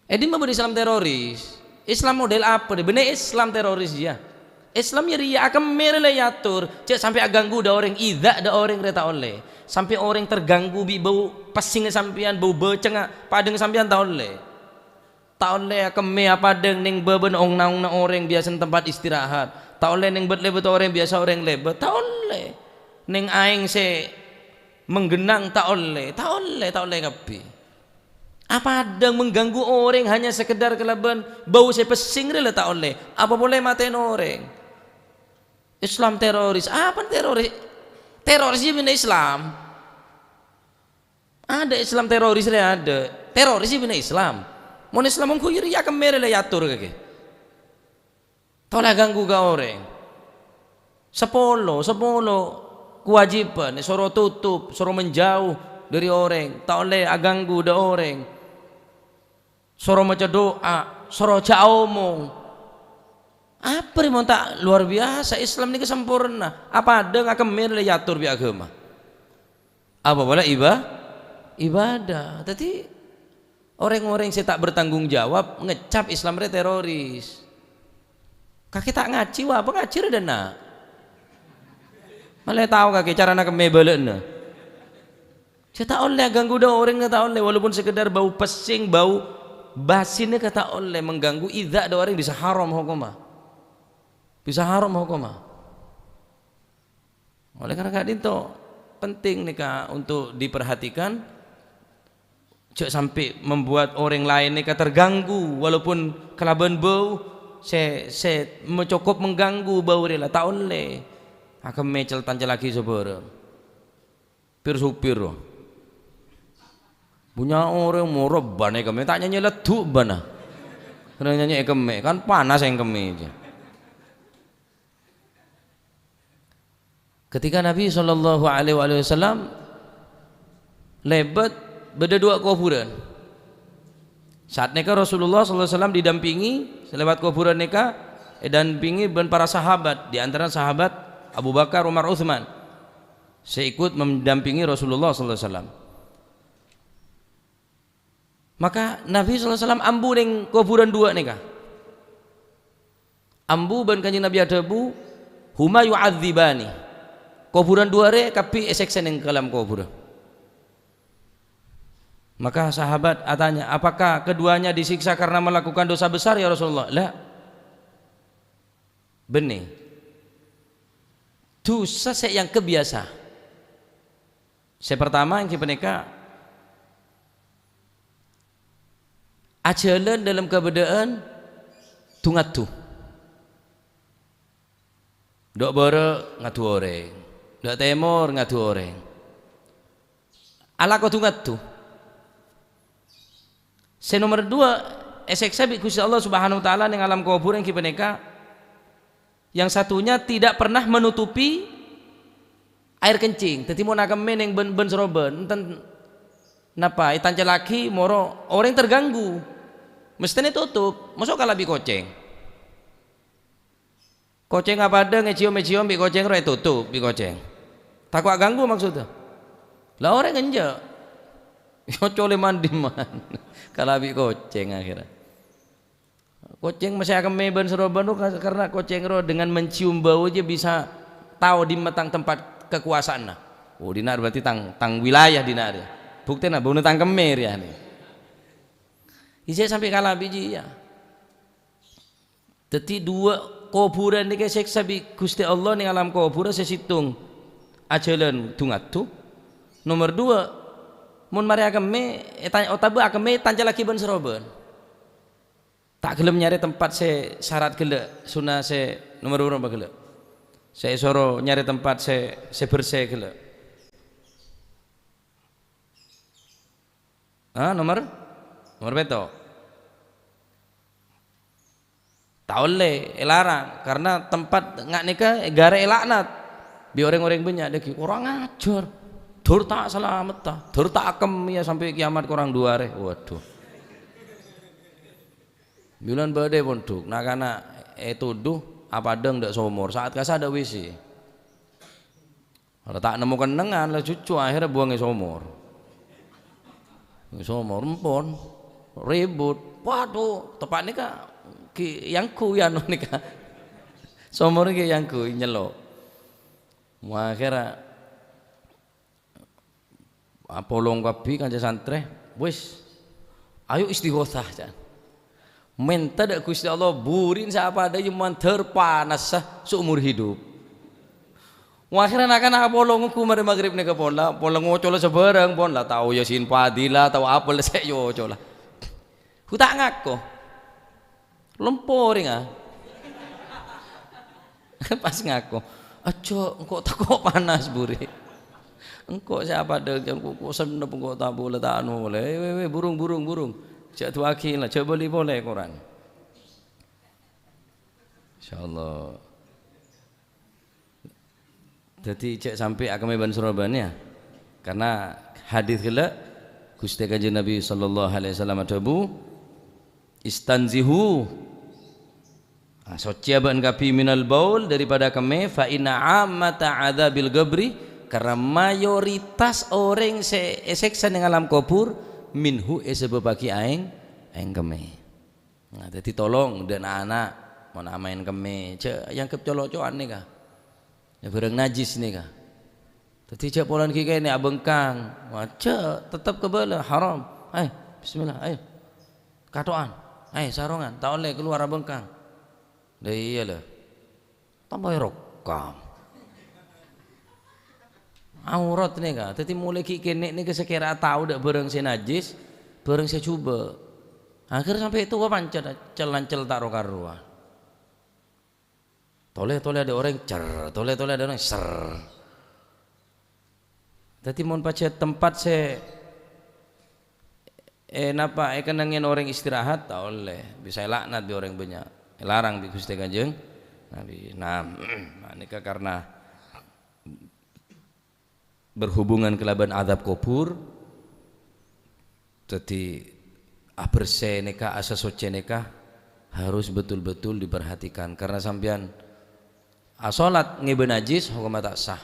Di mah Islam teroris. Islam model apa deh? Bener Islam teroris ya. Islam ya ria akan merele yatur cek sampai ganggu da orang idza da orang reta oleh sampai orang terganggu bi bau pesing sampean bau beceng padeng sampean ta oleh akan me apa deng ning beben ong naung na orang biasa tempat istirahat ta oleh ning lebet orang biasa orang lebet ta oleh ning aing se menggenang ta oleh kapi apa ada mengganggu orang hanya sekedar kelaban bau se pesing rela ta oleh apa boleh matain orang. Islam teroris, apa teroris? Teroris bina Islam. Ada Islam teroris ada. Teroris bina Islam. Mon Islam mengku yuri akan merele yatur kake. Tolak ganggu ka orang. 10 kewajiban, suruh tutup, suruh menjauh dari orang. Tak oleh ganggu da orang. Suruh maca doa, suruh ca omong. Apa yang tak luar biasa Islam ini kesempurna. Apa ada akan merele yatur bi agama. Apa boleh ibadah. Jadi orang-orang yang tak bertanggung jawab ngecap Islam teroris. Kaki tak ngaji apa ngaji reda nak. Malah tahu kaki cara nak mebelena. Saya tak oleh ganggu dah orang tak oleh walaupun sekedar bau pesing bau basinnya kata oleh mengganggu idza ada orang bisa haram hukumah. Bisa haram hukumah. Oleh karena itu penting nikah untuk diperhatikan. Cek sampai membuat orang lain nikah terganggu walaupun kelaban bau se cukup mengganggu bau rela tak oleh. Akan mecel tancel lagi sebera. Supir punya orang mau reban kami tak nyanyi letuk bana. Karena nyanyi kami kan panas yang kami aja. Ketika Nabi SAW lebat beda 2 kuburan. Saat nikah Rasulullah SAW didampingi selewat kuburan nikah dan dampingi dan para sahabat, di antara sahabat Abu Bakar, Umar, Uthman. Saya ikut mendampingi Rasulullah SAW. Maka Nabi SAW ambu ning kuburan 2 nikah. Ambu ban kanjeng Nabi adabu huma yu'adzibani. Kuburan 2 re kapi eseksen yang kalam kuburan. Maka sahabat tanya, apakah keduanya disiksa karena melakukan dosa besar ya Rasulullah? La. Benih. Dosa yang kebiasa. Saya pertama yang kita ajalan dalam keberadaan tungatu. Dok bara ngadu orang. Dok temor ngadu orang. ala kodungat tu. Se nomor 2 eseksa bi Gusti Allah Subhanahu wa taala ning alam kubur yang kipeneka. Yang satunya tidak pernah menutupi air kencing. Dadi mun akeme ning ben seroben enten napa itan laki moro orang terganggu. Mestine tutup. Mosok kalabi koceng. Koceng apa ada ngecium bi koceng roe tutup bi koceng. Takwa ganggu maksudnya. Lah orang ngenjak. Yo cole mandi man. Kalabi koceng akhirnya. Koceng masih akan meben seroban karena koceng ro dengan mencium bau aja bisa tahu di matang tempat kekuasaan. Oh dinar berarti tang wilayah dinar ya. Bukti bau tang kemer ya nih. Ije sampai kalah biji ya. Teti 2 kuburan ni kesek sabi Gusti Allah ning alam kubur sesitung ajalan dungatu. Nomor 2 mun mari agame otabu agame tanja lagi ben seroban. Tak gelem nyari tempat se syarat gele sunah se nomor berapa gele. Saya soro nyari tempat se bersih gele. Nomor beto. Tak oleh larang karena tempat ngak nikah gara laknat. Bi orang-orang banyak deki orang ajar. Dur tak selamat ta. Dur tak akem ya sampai kiamat kurang 2 hari. Waduh. Bulan badai pun duk, nak kana tuduh apa deng dak somor saat kasa ada WC. Kalau tak nemu kenengan lah cucu akhirnya buangnya somor. Somor empon ribut. Waduh, tepat nih kak yang ku ya nih kak. Somor ki yang ku nyelo. Akhirnya polong kapi kanca santre, wis ayo istighosah jan. Minta dak Gusti Allah burin siapa ada yang terpanas seumur hidup. Akhirnya nak polong ku mari maghrib nih ke pola, polong ngocol sebarang pon lah tahu Yasin Fadilah tahu apa lah saya ngocol lah. Ku tak ngaku. Lempor ah. Pas ngaku. Aco engkau tak kok panas buri. Engkau siapa ada yang ku senep engkau tak boleh tak anu boleh. Burung. Cak tu akhir lah, cak boleh Quran. InsyaAllah. Jadi cak sampai agama ban Surabaya, karena hadis gila Gusti Kanjeng Nabi sallallahu alaihi wasallam adabu istanzihu. Socia ban kapi minal baul daripada kami fa inna ammata adzabil gabri karena mayoritas orang seksa ning alam kubur minhu sebabaki aing keme. Nah, jadi tolong dan anak mau namain keme, cek yang kecolok-cokan nih kah? Ya barang najis nih kah? Jadi cek polan kiki ini abengkang, cek tetap kebala haram. Bismillah, ayo katoan, sarongan, tak oleh keluar abengkang. Dah iyalah, tambah rokam. Aurat nih kak, jadi mulai kini nih kesekira tahu dak barang si najis, barang si coba, akhir sampai itu apa celan tak rokaruan. Toleh ada orang toleh ada orang ser. Jadi mau pacet tempat se, napa kenangin orang istirahat tak oleh, bisa laknat di orang banyak, larang di Gusti Kanjeng Nabi. Nah, nikah karena berhubungan kelaban azab kubur, jadi bersih nikah asa suci nikah harus betul-betul diperhatikan karena sampean salat ngebe najis hukum tak sah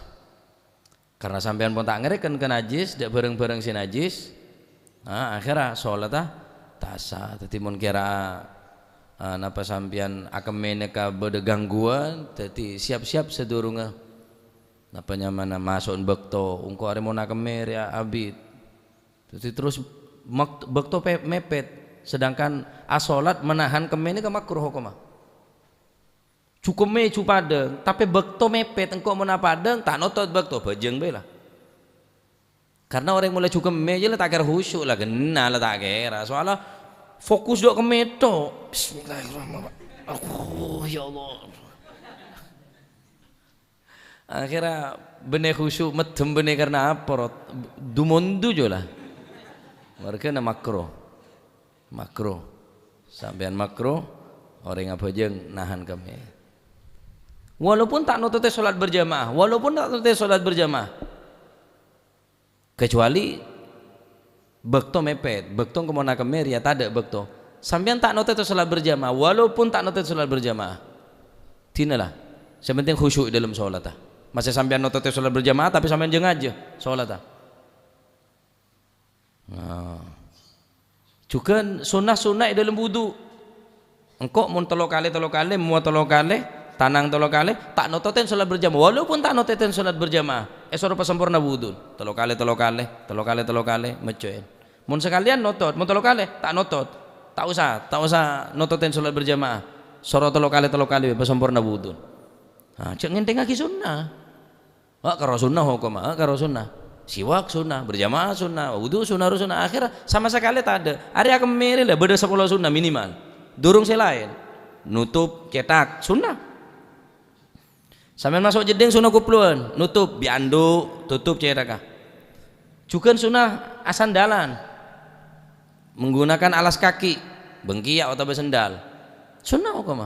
karena sampean pun tak ngerekan ke najis dak bareng-bareng si najis akhirnya salat tak sah. Jadi mun kira napa sampean akeme nikah bade gangguan, jadi siap-siap sedurunge apa nyamana masuk bekto ungko are mau nakemer ya abid terus bekto mepet sedangkan asolat menahan kemene ke makruh hukumah cukup me padeng tapi bekto mepet engkau mena padeng tak notot bekto bajeng be lah karena orang mulai cukup me aja lah tak kira khusyuk lah kena lah tak kira soalnya fokus dok kemeto. Bismillahirrahmanirrahim. Ya Allah. Akhirnya benih khusyuk medem benih karena apa rot dumondu jolah mereka na makro sampean makro orang apa jeng nahan kami walaupun tak nututi sholat berjamaah kecuali bekto mepet bekto kemana kemer ya tak ada bekto sampean tak nututi sholat berjamaah walaupun tak nututi sholat berjamaah tinalah sepenting khusyuk dalam sholat masih sampean nututi sholat berjamaah tapi sampean jeng aja sholat juga sunnah dalam wudu engkau mau telo kali tanang telo kali tak nututin sholat berjamaah walaupun tak nututin sholat berjamaah suruh sempurna wudu telo kali mecoin mun sekalian nutut mun telo kali tak nutut tak usah nututin sholat berjamaah suruh telo kali sempurna wudu cek ngenteng lagi sunnah karo sunnah hukum karo sunnah siwak sunnah berjamaah sunnah wudu sunnah akhirnya sama sekali tak ada hari akan memilih lah beda 10 sunnah minimal durung selain nutup cetak sunnah sampai masuk jeding sunnah kupluan nutup biandu tutup cetak juga sunnah asandalan menggunakan alas kaki bengkiak atau bersendal sunnah hukum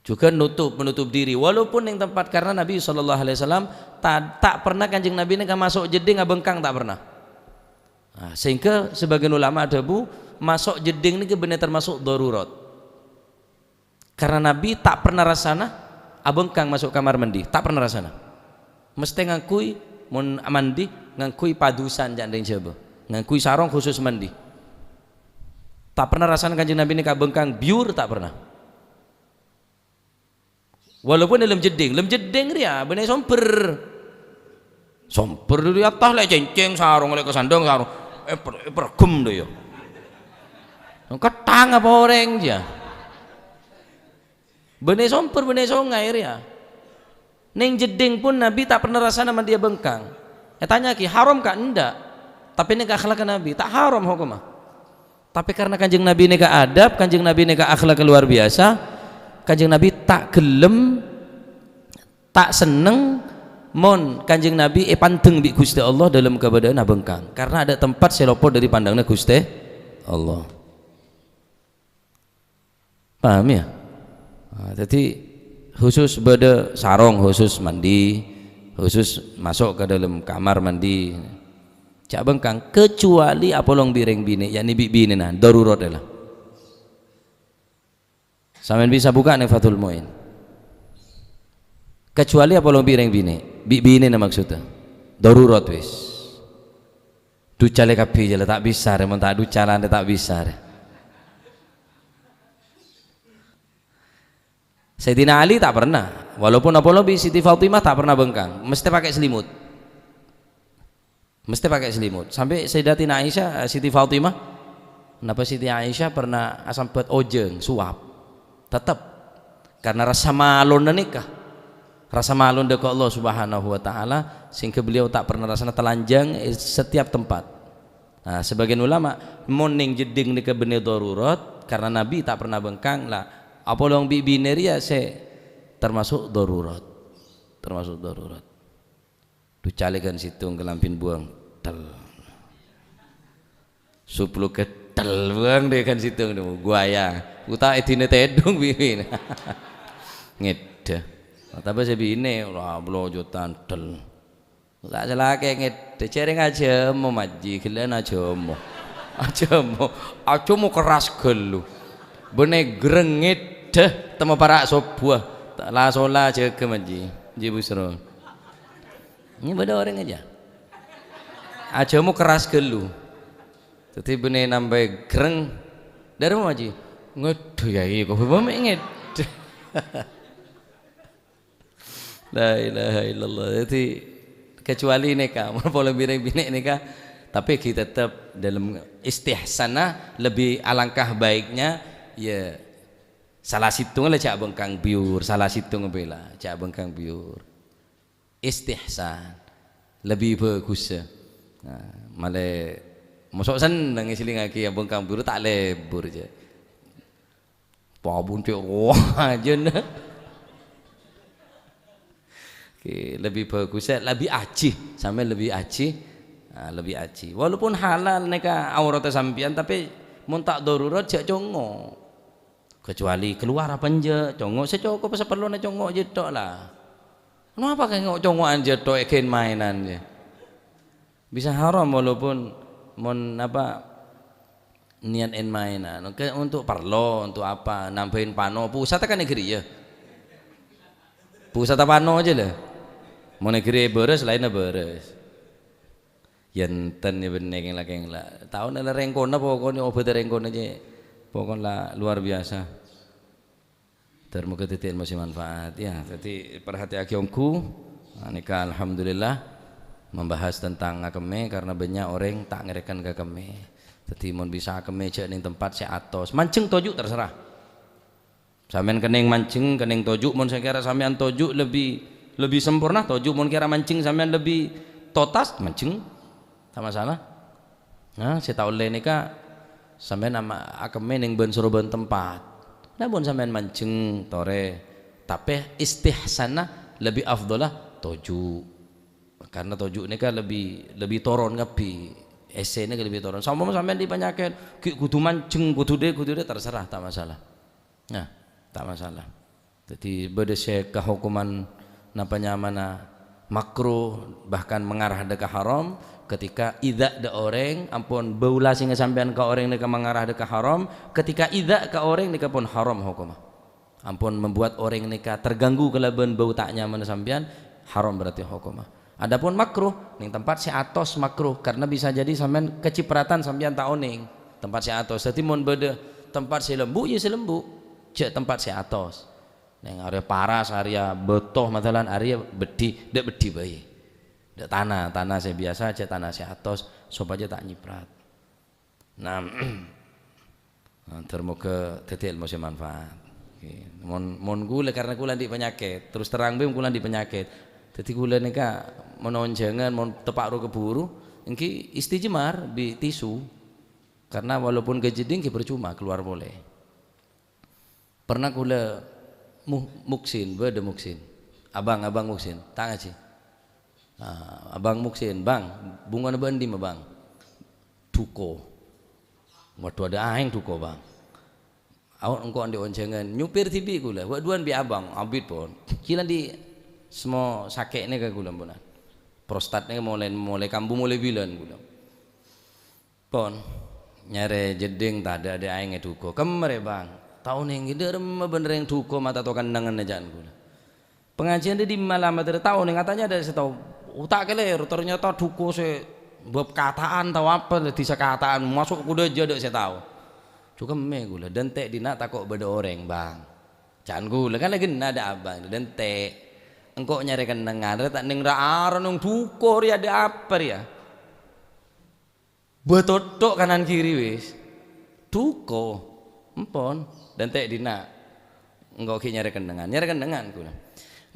juga menutup diri walaupun yang tempat karena Nabi SAW tak pernah kanjeng Nabi ini masuk jeding bengkang tak pernah sehingga sebagian ulama ada masuk jeding ini benar termasuk darurat karena Nabi tak pernah rasana abengkang masuk kamar mandi tak pernah rasana mesti ngakui mun mandi ngakui padusan jandeng coba ngakui sarong khusus mandi tak pernah rasana kanjeng Nabi ini kabengkang biur tak pernah walaupun dalam jeding dia bener somper dulu atas lek cenceng sarung lek kesandang sarung pergem deh ya ketang apa orang aja bener somper bener songai ya neng jeding pun Nabi tak pernah rasanya sama dia bengkang tanya ki haram kah enggak tapi ini akhlak Nabi tak haram hukumah tapi karena kanjeng Nabi ini adab kanjeng Nabi ini akhlak luar biasa kanjeng Nabi tak gelem tak seneng mon kanjeng Nabi panteng bi Gusti Allah dalam keadaan bengkang karena ada tempat selopor dari pandangnya Gusti Allah paham ya jadi khusus beda sarong khusus mandi khusus masuk ke dalam kamar mandi cak bengkang kecuali apolong bireng bini yakni bini nah darurat adalah sampean bisa buka nih Fathul Muin kecuali apa lo bireng bini na maksudnya darurat wis ducale kapi jala tak bisa men tak ducalan tak bisa Sayyidina Ali tak pernah walaupun apa lo Siti Fatimah tak pernah bengkang mesti pakai selimut sampai Sayyidatina Aisyah Siti Fatimah kenapa Siti Aisyah pernah sampai ojeng suap tetap karena rasa malu nikah rasa malu dekat Allah Subhanahu wa taala sehingga beliau tak pernah rasanya telanjang setiap tempat nah sebagian ulama moning jeding nikah benih darurat karena Nabi tak pernah bengkang lah apa long bineria termasuk darurat ducalekan situng kelampin buang tel suplu ketel buang deh kan situng guaya uta edine tedung bimin ngede tapi saya bine lah belojotan tel tak salah kayak ngede cereng aja mau maji kalian aja mau keras gelu bener grengit temu para sebuah tak lah sola jaga maji jibu seru ini beda orang aja mau keras gelu jadi bener nambah greng dari mana maji ngeduh ya iya kok bapak inget la ilaha illallah jadi kecuali nikah mau lebih binek nikah tapi kita tetap dalam istihsanah lebih alangkah baiknya ya salah situng lah cak bengkang biur salah situng bela cak bengkang biur istihsan lebih bagus nah, malah masuk seneng isiling lagi yang bengkang biur tak lebur je pabun cek wah aja nah lebih bagus lebih aji sampai lebih aji lebih aji walaupun halal neka auratnya sampean tapi mun tak darurat jak congo kecuali keluar apa nje congo secukup seperlunya congo jedok lah kenapa kayak ngok congoan jedok eken mainan je bisa haram walaupun mun apa niat en mainan untuk parlo untuk apa nambahin pano pusat kan negeri ya pusat pano aja lah mau negeri beres lainnya beres yanten ya bener yang lah tahun ada rengkona pokoknya obat rengkona aja pokoknya luar biasa termoga titik masih manfaat ya jadi perhati akiongku nikah alhamdulillah membahas tentang akeme karena banyak orang tak ngerekan ke akeme jadi mau bisa akeme cek ning tempat saya atos mancing tojuk terserah sampean kening mancing kening tojuk mau saya kira sampean tojuk lebih sempurna tojuk mau kira mancing sampean lebih totas mancing tak masalah nah saya tahu le nika sampean nama akeme ning ben suruban tempat namun sampean mancing tore tapi istihsana lebih afdalah tojuk karena tojuk ini kan lebih toron ngapi ese ini lebih toron sama sampean di penyakit kudu mancing kudu deh terserah tak masalah nah tak masalah jadi beda ke hukuman napanya mana makruh bahkan mengarah ke haram ketika idza da orang ampun baula sing sampean ka orang nek mengarah ke haram ketika idza ka orang nek pun haram hukumah ampun membuat orang nek terganggu kelaban bau tak nyaman sampean haram berarti hukumah adapun makruh ning tempat si atos makruh karena bisa jadi sampean kecipratan sampean tak oning tempat si atos dadi mun beda tempat si lembu ya si lembu cek tempat si atos neng area paras area betoh matalan area bedi dek bedi bae dek tanah saya biasa cek tanah si atos supaya tak nyiprat nah termoga titik ilmu si manfaat mon gula karena gula di penyakit terus terang bim gula di penyakit jadi gula nika menonjangan mon tepak ro keburu engki istijmar di tisu karena walaupun kejeding ki percuma keluar boleh pernah gula muksin beda muksin abang muksin tak ngaji abang muksin bang bunga bandi mah bang duko waduh ada aing duko bang awak engkau andi oncengan nyupir tibi gula waduan bi abang abit pun kila di semua sakit ni ke gula punan prostatnya mulai kambuh mulai bilan gula pon nyare jeding tak ada aing duko kemere bang tahun yang gede bener yang duko mata tokan dengan aja gula pengajian di malam ada tahun yang katanya ada setahu utak keler ternyata duko se bab kataan tahu apa di sekataan masuk kuda aja dek saya tahu juga me gula dan teh dina takut beda orang bang jangan gula kan lagi ada abang dan teh engkau nyari kenangan tak neng raaran nong duko ria ada apa ya betotok kanan kiri wis duko empon dan teh dina engkau nyari kenangan gula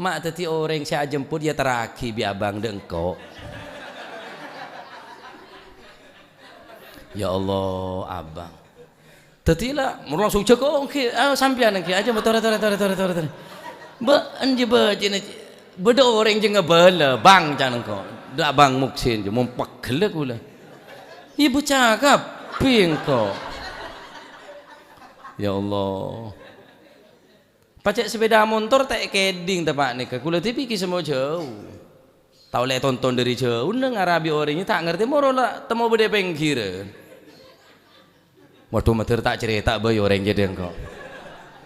mak tadi orang saya jemput ya teraki bi abang dengkok ya Allah abang tadi lah mau langsung jago oke sampean oke aja motor ba anje ba jene beda orang je ngebala bang jangan kok dak bang muksin je mau pegel kula ibu cakap pingko ya Allah pacek sepeda motor tak keding tepak nih kula TV ki semua jauh tahu le tonton dari jauh nang Arabi orangnya tak ngerti moro lah temu bede pengkir waduh mater tak cerita bae orang jadi engkau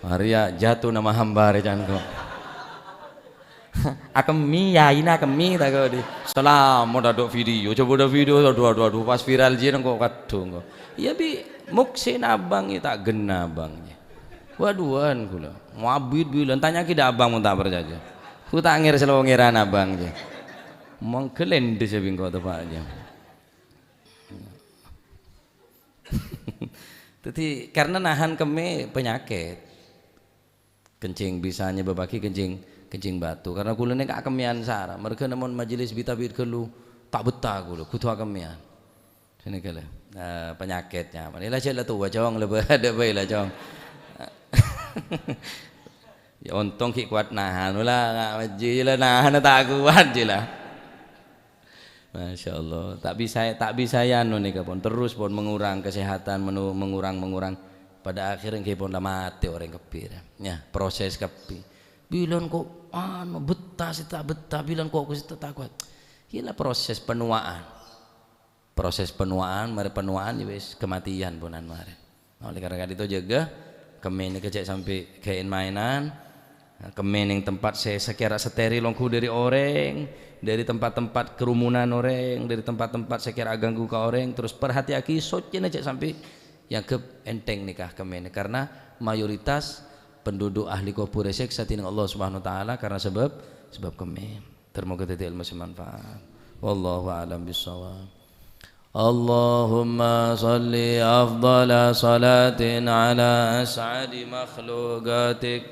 Maria jatuh nama hamba rejan kok akemi ya ina akemi tak kau di salam mau dado video coba dado video aduh pas viral je engkau kadung kok iya bi muksin abang tak gena abangnya waduhan kula mabit bilang tanya kita abang mau tak percaya ku tak ngir selongiran abang je mengkelen di sebingko tepak aja jadi karena nahan keme penyakit kencing bisanya berbagi kencing batu karena kula ini kemian sara mereka namun majelis bitabit kelu tak betah kula kutu kemian sini kala penyakitnya manilah cela tu wajong lebih ada baiklah jong Ya untung ki kuat nahan lah, maju lah nahan tak kuat je lah. Masya Allah. Tak bisa ya anu nih pun terus pun mengurang kesehatan, mengurang. Pada akhirnya pun lah mati orang kepi. Ya proses kepi. Bilang kok anu betah sih tak betah, bilang kok aku sih tak kuat. Gila proses penuaan. Mari penuaan ya wis kematian punan mari. Oleh karena itu jaga kemen kecek sampai kain mainan, kemen yang tempat saya sekira steril longku dari orang, dari tempat-tempat kerumunan orang, dari tempat-tempat sekira ganggu ke orang, terus perhati-hati socin aja sampai yang ke enteng nikah kemen karena mayoritas penduduk ahli kubur seksa tina Allah Subhanahu wa taala karena sebab kemen. Termoga titik ilmu semanfaat. Wallahu a'lam bissawab. Allahumma salli afdala salatin ala as'adi makhluqatik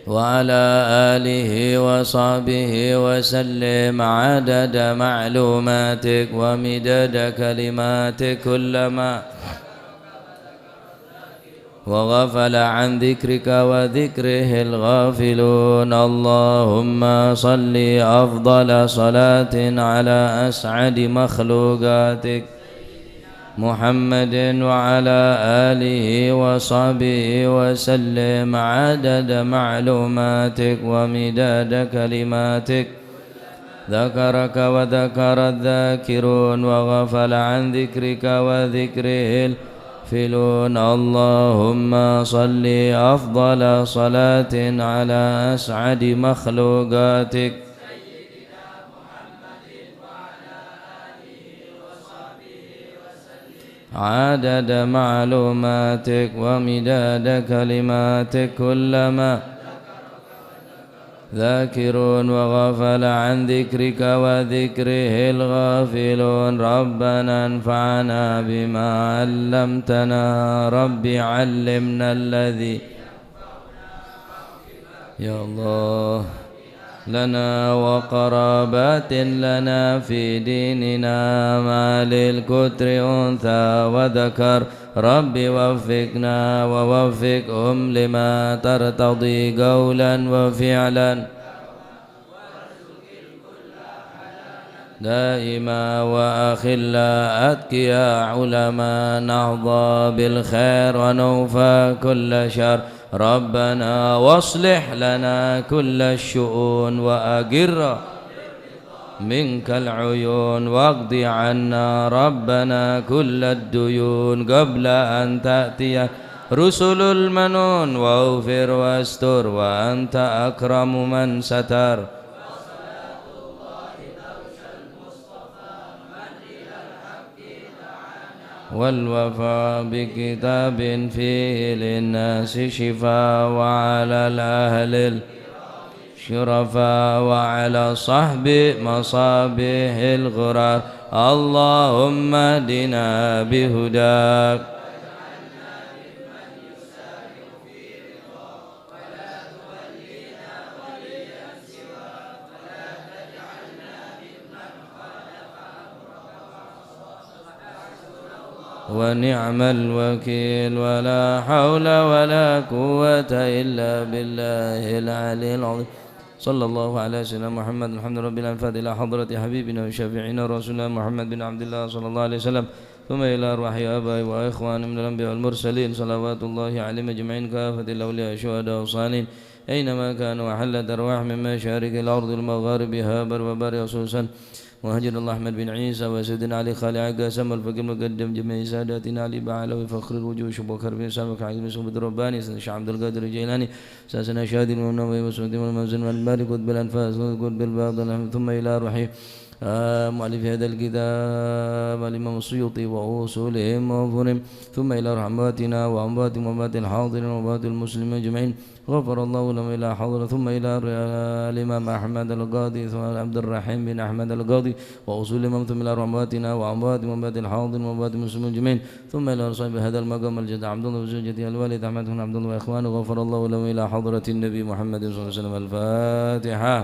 wa ala alihi wa sahbihi wa sallim adada ma'lumatik wa midada kalimatik kullama وغفل عن ذكرك وذكره الغافلون اللهم صل أفضل صلاة على أسعد مخلوقاتك محمد وعلى آله وصحبه وسلم عدد معلوماتك ومداد كلماتك ذكرك وذكر الذاكرون وغفل عن ذكرك وذكره الغافلون اللهم صل أفضل صلاة على أسعد مخلوقاتك سيدنا محمد وعلى آله وصحبه وسلم عدد معلوماتك ومداد كلماتك كلما ذاكرون وغفل عن ذكرك وذكره الغافلون ربنا انفعنا بما علمتنا رب علمنا الذي يا الله لنا وقرابات لنا في ديننا ما للكتر أنثى وذكر رب وفقنا ووفقهم لما ترتضي قولا وفعلا دائما وأخلا أتقيا علماء نهضى بالخير ونوفى كل شر ربنا واصلح لنا كل الشؤون وأقر منك العيون واقض عنا ربنا كل الديون قبل أن تأتي رسل المنون واغفر واستر وأنت أكرم من ستر والوفاء بكتاب فيه للناس شفاء وعلى الأهل الشرفاء وعلى صحب مصابيح الغرار اللهم اهدنا بهداك ونعم الوكيل ولا حول ولا قوة إلا بالله العلي العظيم صلى الله على سيدنا محمد الحمد رب العالمين إلى حضرة حبيبنا وشفيعنا رسولنا محمد بن عبد الله صلى الله عليه وسلم ثم إلى أرواح آبائي وإخواني من الأنبياء والمرسلين صلوات الله عليهم أجمعين كافة الأولياء الشهداء والصالحين أينما كانوا وحلت أرواح من مشارق الأرض المغاربها بر وبر خصوصا وهجر الله أحمد بن عيسى وسيدنا علي خالي عقا سمى الفقير مقدم جميع ساداتنا علي بعلوي فخر الوجوه شبوكر بن سابق عقل بن سعود الرباني سيدنا عبد القادر الجيلاني ساسنا شادي والنووي وسعودي والموزن والمالك قطب الأنفاس وقطب الباطل ثم إلى روحي مؤلف هذا الكتاب الإمام السيوطي وأصولهم وفهم ثم إلى رحماتنا وأموات وأموات الحاضرين وأموات المسلمين أجمعين غفر الله لهم إلى حضر ثم إلى الإمام أحمد القاضي ثم عبد الرحيم بن أحمد القاضي وأصول الإمام ثم إلى رحماتنا وأموات وأموات الحاضرين وأموات المسلمين أجمعين ثم إلى صاحب هذا المقام الجد عبد الله وزوجته الوالد أحمد بن عبد الله وإخوانه غفر الله لهم إلى حضرة النبي محمد صلى الله عليه وسلم الفاتحة.